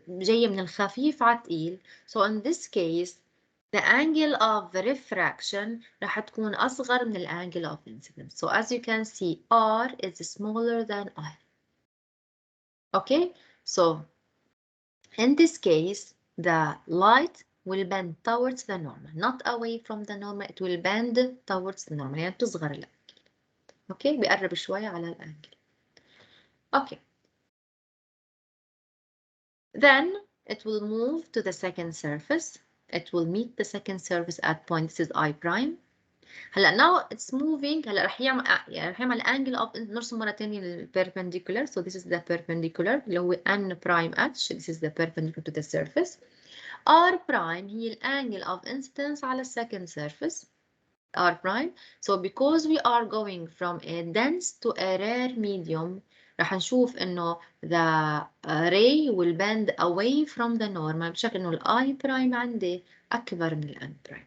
جاية من الخفيف على الثقيل. So in this case, the angle of refraction راح تكون أصغر من the angle of incidence. So as you can see, R is smaller than I. Okay, so in this case, the light will bend towards the normal, not away from the normal. It will bend towards the normal. يعني تصغر الأنجل. Okay, بيقرب شوية على الأنجل. Okay. Then it will move to the second surface. It will meet the second surface at point, this is I prime. هلا now it's moving. هلا رح يعمل angle of نرسم مرة ثانية ال perpendicular. So this is the perpendicular اللي هو n prime h. This is the perpendicular to the surface. R prime هي ال angle of incidence على second surface. R prime. So because we are going from a dense to a rare medium, رح نشوف إنه the ray will bend away from the normal بشكل إنه ال I prime عندي أكبر من ال N prime.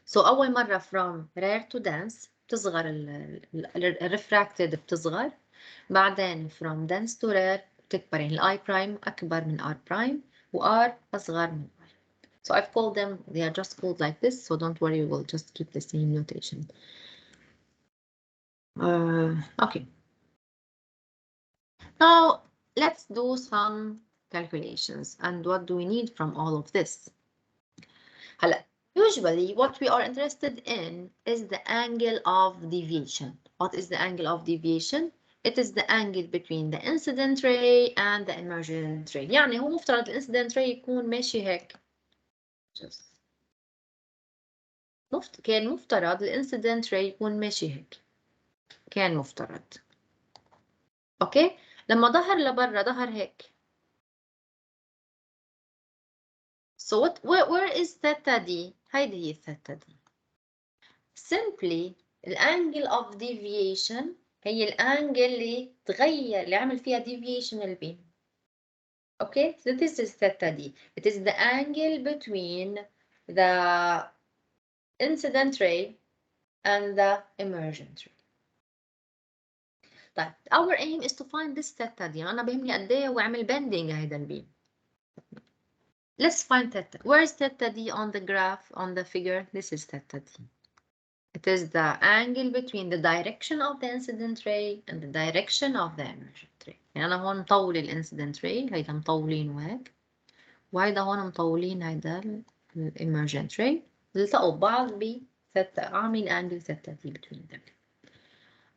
So أول مرة from rare to dense بتصغر ال refracted بتصغر. بعدين from dense to rare بتكبر، يعني ال I prime أكبر من R prime و R أصغر من I. So I've called them, they are just called like this, so don't worry, we'll just keep the same notation. Okay. Now let's do some calculations. And what do we need from all of this? Usually what we are interested in is the angle of deviation. What is the angle of deviation? It is the angle between the incident ray and the emergent ray. يعني هو مفترض الانسيدنت ray يكون ماشي هيك. كان مفترض الانسيدنت ray يكون ماشي هيك. كان مفترض. اوكي؟ لما ظهر لبرا ظهر هيك. So where is theta دي؟ هيدي هي الثيتا دي. Simply الانجل of deviation هي الانجل اللي تغير اللي عمل فيها deviation البيم. Okay, so this is theta d. It is the angle between the incident ray and the emergent ray. طيب, our aim is to find this theta d. أنا بهمني قد إيه وأعمل bending هيدا البيم. Let's find theta. Where is theta d on the graph, on the figure? This is theta d. It is the angle between the direction of the incident ray and the direction of the emergent ray. يعني أنا هون مطول الانسيدنت ray، هيدا مطولين وهيك، وهيدا هون مطولين هيدا emergent ray، التقوا ببعض بثيتا، عاملين angle theta d between them.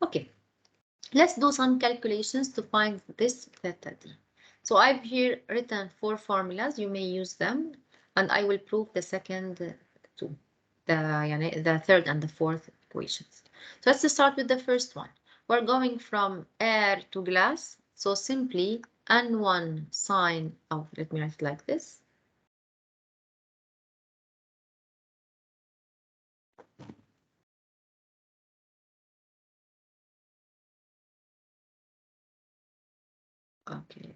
Okay, let's do some calculations to find this theta d. So I've here written 4 formulas. You may use them, and I will prove the second two. The third and the fourth equations. So let's start with the first one. We're going from air to glass. So simply N1 sine of, let me write it like this. Okay.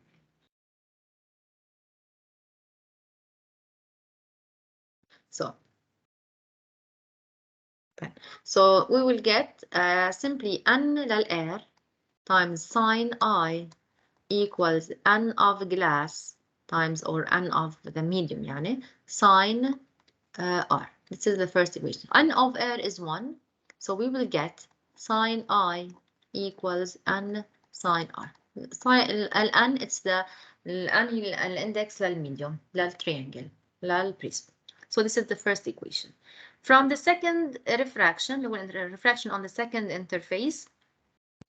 So we will get simply N للair times sine I equals N of glass times, or N of the medium, يعني sine R. This is the first equation. N of air is 1, so we will get sine I equals N sine R. N, it's the N index للميديوم للtriangle للprism. So this is the first equation. From the second refraction, refraction on the second interface,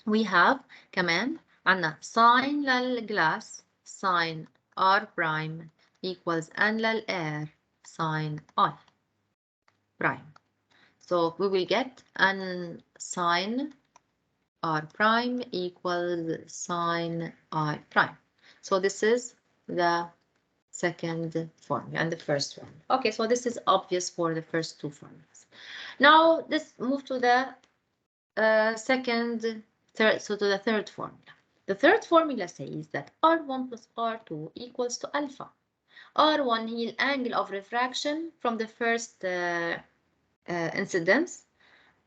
we have كمان عنا sine للglass sine R prime equals N للair sine I prime. So we will get N sine R prime equals sine I prime. So this is the second formula and the first one. Okay, so this is obvious for the first two formulas. Now let's move to the to the third formula. The third formula says that R1 plus R2 equals to alpha. R1 هي angle of refraction from the first incidence,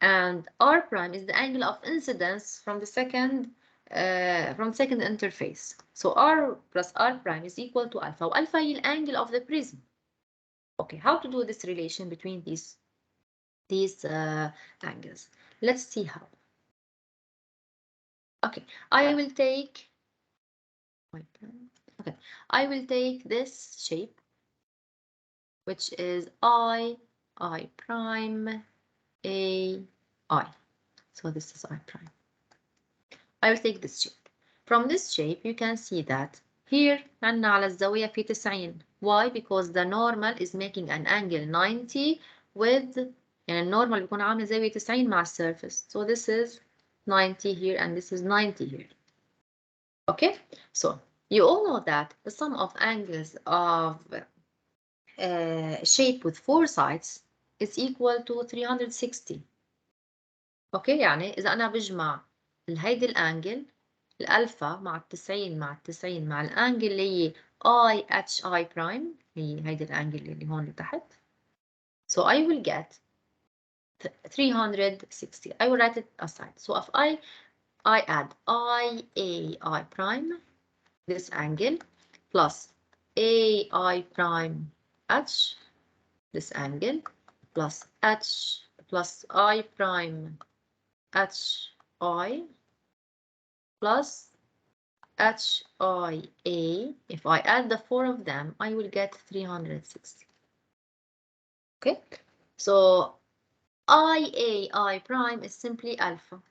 and R prime is the angle of incidence from the second interface. So R plus R prime is equal to alpha. Alpha is the angle of the prism. Okay, how to do this relation between these angles? Let's see how. Okay, I will take this shape, which is I prime, A, I. So this is I prime. I will take this shape. From this shape, you can see that here عنا على الزاوية في 90. Why? Because the normal is making an angle 90 with يعني النورمال بيكون عامل زاوية 90 مع السيرفيس. So this is 90 here and this is 90 here. Okay, so you all know that the sum of angles of shape with 4 sides is equal to 360. اوكي، يعني اذا انا بجمع هيدي الانجل الالفا مع ال90 مع ال90 مع الانجل اللي هي اي اتش اي برايم، هي هيدي الانجل اللي هون لتحت. So I will get 360. I will write it aside. So if I add I prime, this angle, plus AI prime H, this angle, plus H plus I prime HI plus HIA. If I add the 4 of them, I will get 360. Okay, so I prime is simply alpha.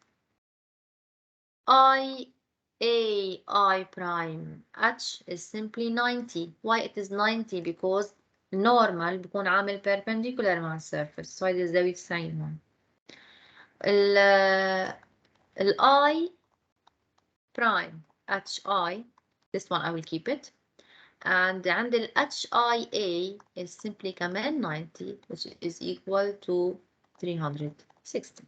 I prime H is simply 90. Why it is 90? Because normal بيكون عامل perpendicular مع السيرفيس. So it is زاوية 90 هون. I prime HI, this one I will keep it. And عند ال HIA is simply كمان 90, which is equal to 360.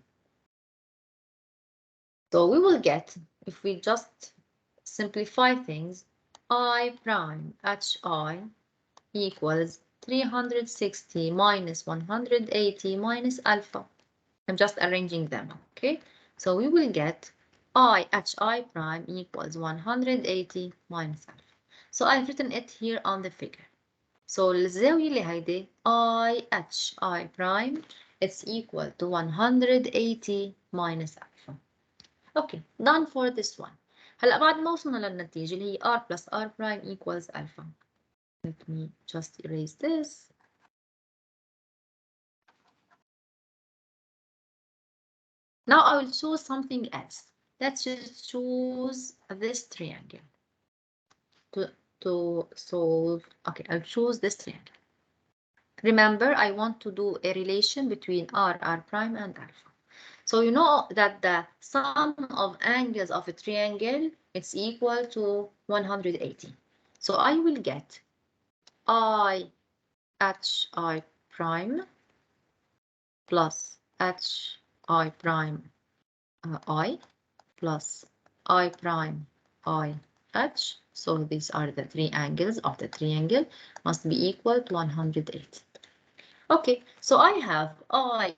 So we will get, if we just simplify things, I prime HI equals 360 minus 180 minus alpha. I'm just arranging them, okay? So we will get HI prime equals 180 minus alpha. So I've written it here on the figure. So الزاوية اللي هيدي HI prime, it's equal to 180 minus alpha. Okay, done for this one. هلا بعد ما وصلنا للنتيجة اللي هي R plus R prime equals alpha. Let me just erase this. Now I will choose something else. Let's just choose this triangle to solve. Okay, I'll choose this triangle. Remember, I want to do a relation between R prime and alpha. So you know that the sum of angles of a triangle is equal to 180. So I will get HI prime plus HI prime I plus I prime I H. So these are the three angles of the triangle, must be equal to 180. Okay, so I have I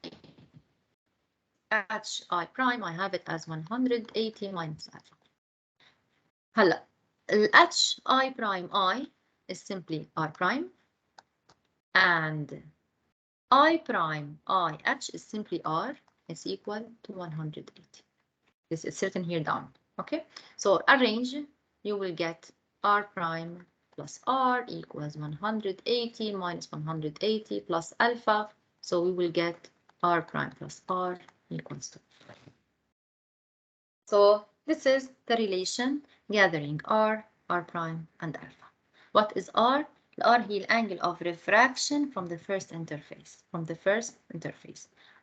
prime, I have it as 180 minus alpha. هلا I prime I is simply R prime, and I prime I H is simply R, is equal to 180. This is written here down. Okay, so arrange, you will get R prime plus R equals 180 minus 180 plus alpha. So we will get R prime plus R equals to. So this is the relation gathering R prime and alpha. What is R? R هي الانجل of refraction from the first interface.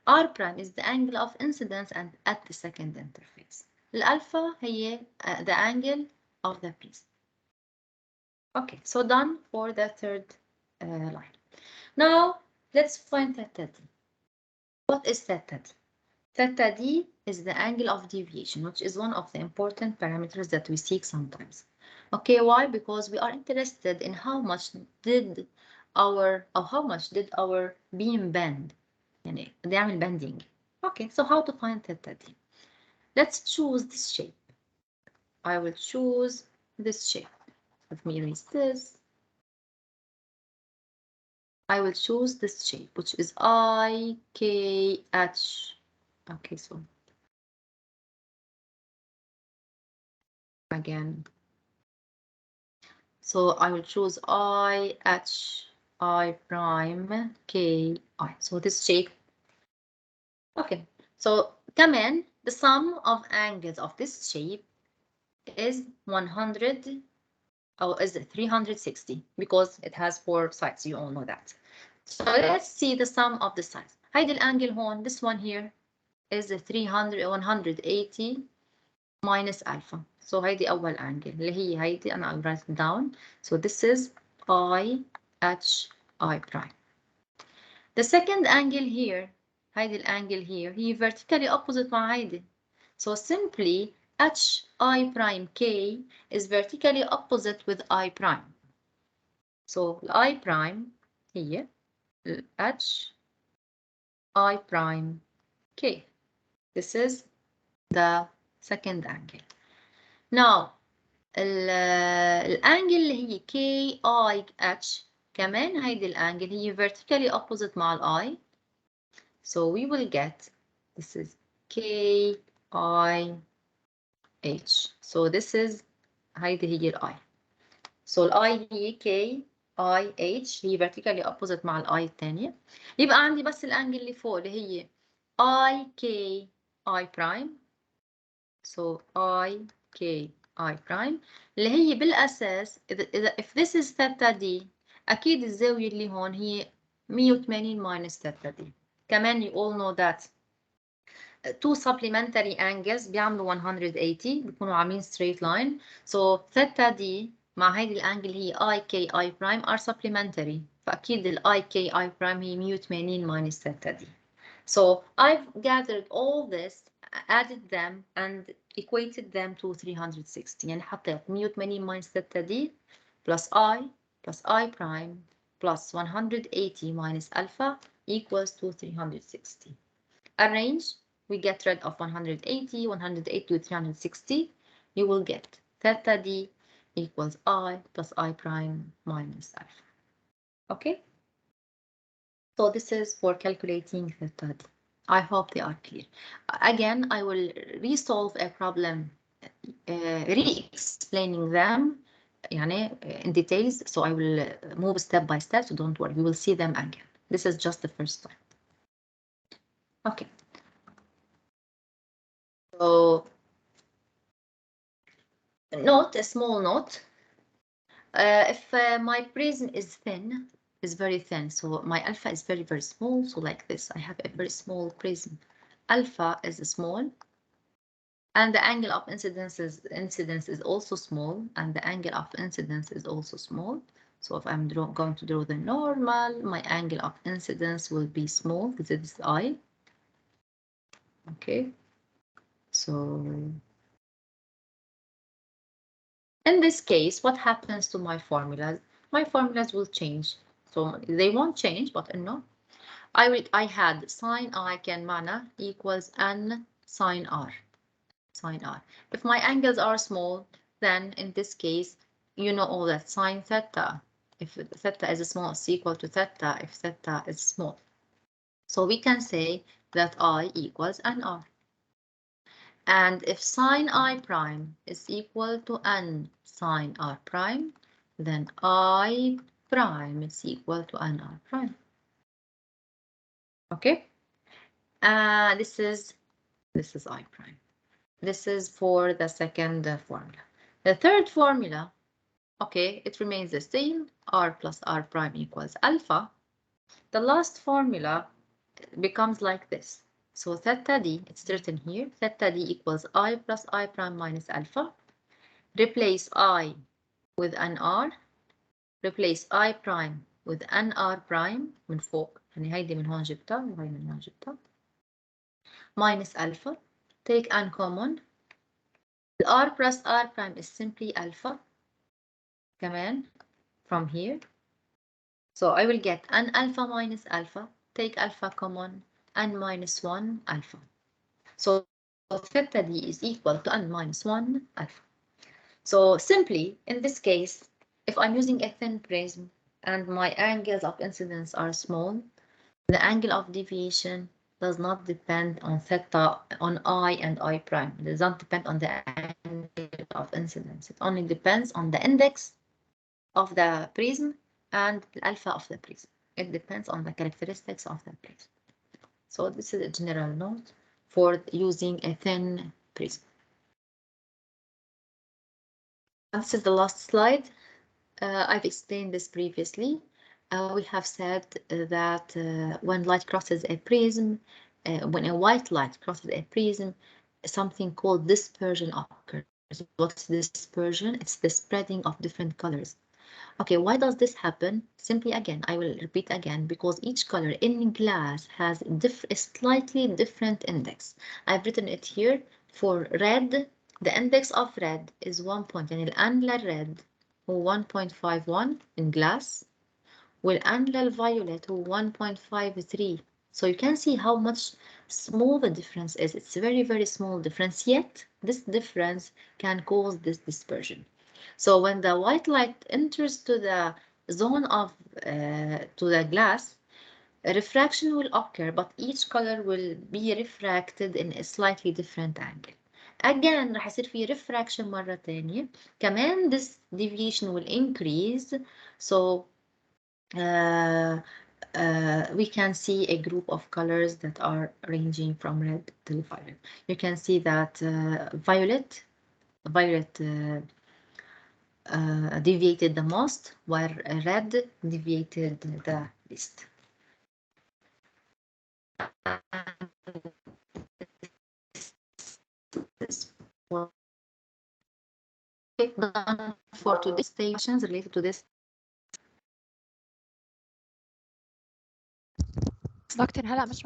R prime is the angle of incidence and at the second interface. الألفا هي the angle of the prism. Okay, so done for the third line. Now let's find theta d. What is theta d? Theta d is the angle of deviation, which is one of the important parameters that we seek sometimes. Okay, why? Because we are interested in how much did our beam bend. يعني بيعمل bending. Okay, so how to find theta d? Let's choose this shape. I will choose this shape. Let me erase this. I will choose this shape, which is IKH. Okay, so again. So I will choose I prime KI. So this shape. Okay, so كمان the sum of angles of this shape is 100. Oh, is 360 because it has 4 sides. You all know that. So let's see the sum of the sides. هيدي الانجل هون this one here is 180 minus alpha. So هيدي أول angle اللي هي هيدي أنا I'll write it down. So this is I H I prime. The second angle here هيدي الانجل here هي vertically opposite مع هيدي. So simply H I prime K is vertically opposite with I prime. So I prime هي H I prime K. This is the second angle. Now الانجل اللي هي KIH كمان هيدي الانجل هي vertically opposite مع I. So we will get this is KIH. So this is هيدي هي I. So I هي KIH هي vertically opposite مع I الثانية. يبقى عندي بس الانجل اللي فوق اللي هي IKI prime. So IKI prime اللي هي بالأساس إذا if this is theta D أكيد الزاوية اللي هون هي 180 minus theta D. كمان you all know that two supplementary angles بيعملوا 180 بيكونوا عاملين straight line. So theta D مع هيدي الانجل هي IKI prime are supplementary. فأكيد ال IKI prime هي 180 minus theta D. So I've gathered all this, added them and equated them to 360. يعني حطيت 180 minus theta D plus I prime plus 180 minus alpha equals to 360. Arrange, we get rid of 180, 180 to 360. You will get theta D equals I plus I prime minus alpha. Okay? So this is for calculating theta D. I hope they are clear. Again, I will resolve a problem, re-explaining them in details. So I will move step by step, so don't worry. We will see them again. This is just the first time. Okay. So note, a small note. If my prism is thin, is very thin, so my alpha is very, very small. So like this, I have a very small prism. Alpha is small, and the angle of incidence is also small, and the angle of incidence is also small. So if I'm going to draw the normal, my angle of incidence will be small because it is I. Okay, so in this case, what happens to my formulas? My formulas will change. So they won't change, but no. I had sine I can mana equals n sine r. Sine r. If my angles are small, then in this case, you know all that sine theta. If theta is small, it's equal to theta if theta is small. So we can say that I equals nr. And if sine I prime is equal to n sine r prime, then I prime is equal to nr prime. Okay? This is I prime. This is for the second formula. The third formula, okay, it remains the same. R plus r prime equals alpha. The last formula becomes like this. So theta d, it's written here, theta d equals I plus I prime minus alpha. Replace I with nr. Replace I prime with nr prime من فوق. يعني هيدي من هون جبتها وهي من هون جبتها. Minus alpha. Take n common. R plus r prime is simply alpha. كمان from here. So I will get n alpha minus alpha. Take alpha common. N minus 1 alpha. So theta d is equal to n minus 1 alpha. So simply, in this case, if I'm using a thin prism and my angles of incidence are small, the angle of deviation does not depend on theta, on I and I prime. It does not depend on the angle of incidence. It only depends on the index of the prism and the alpha of the prism. It depends on the characteristics of the prism. So this is a general note for using a thin prism. This is the last slide. I've explained this previously. we have said that when light crosses a prism, when a white light crosses a prism, something called dispersion occurs. What's dispersion? It's the spreading of different colors. Okay, why does this happen? Simply again, I will repeat again, because each color in glass has a slightly different index. I've written it here. For red, the index of red is 1 point, يعني الأنلة red هو 1.51 in glass. والأنلة الviolet هو 1.53. So you can see how much small the difference is. It's a very, very small difference, yet this difference can cause this dispersion. So when the white light enters to the zone of, to the glass, a refraction will occur, but each color will be refracted in a slightly different angle. Again, راح يصير في refraction مرة تانية. كمان this deviation will increase. So we can see a group of colors that are ranging from red till violet. You can see that violet deviated the most, while red deviated the least. This was done for today's stations related to this. دكتور هلا مش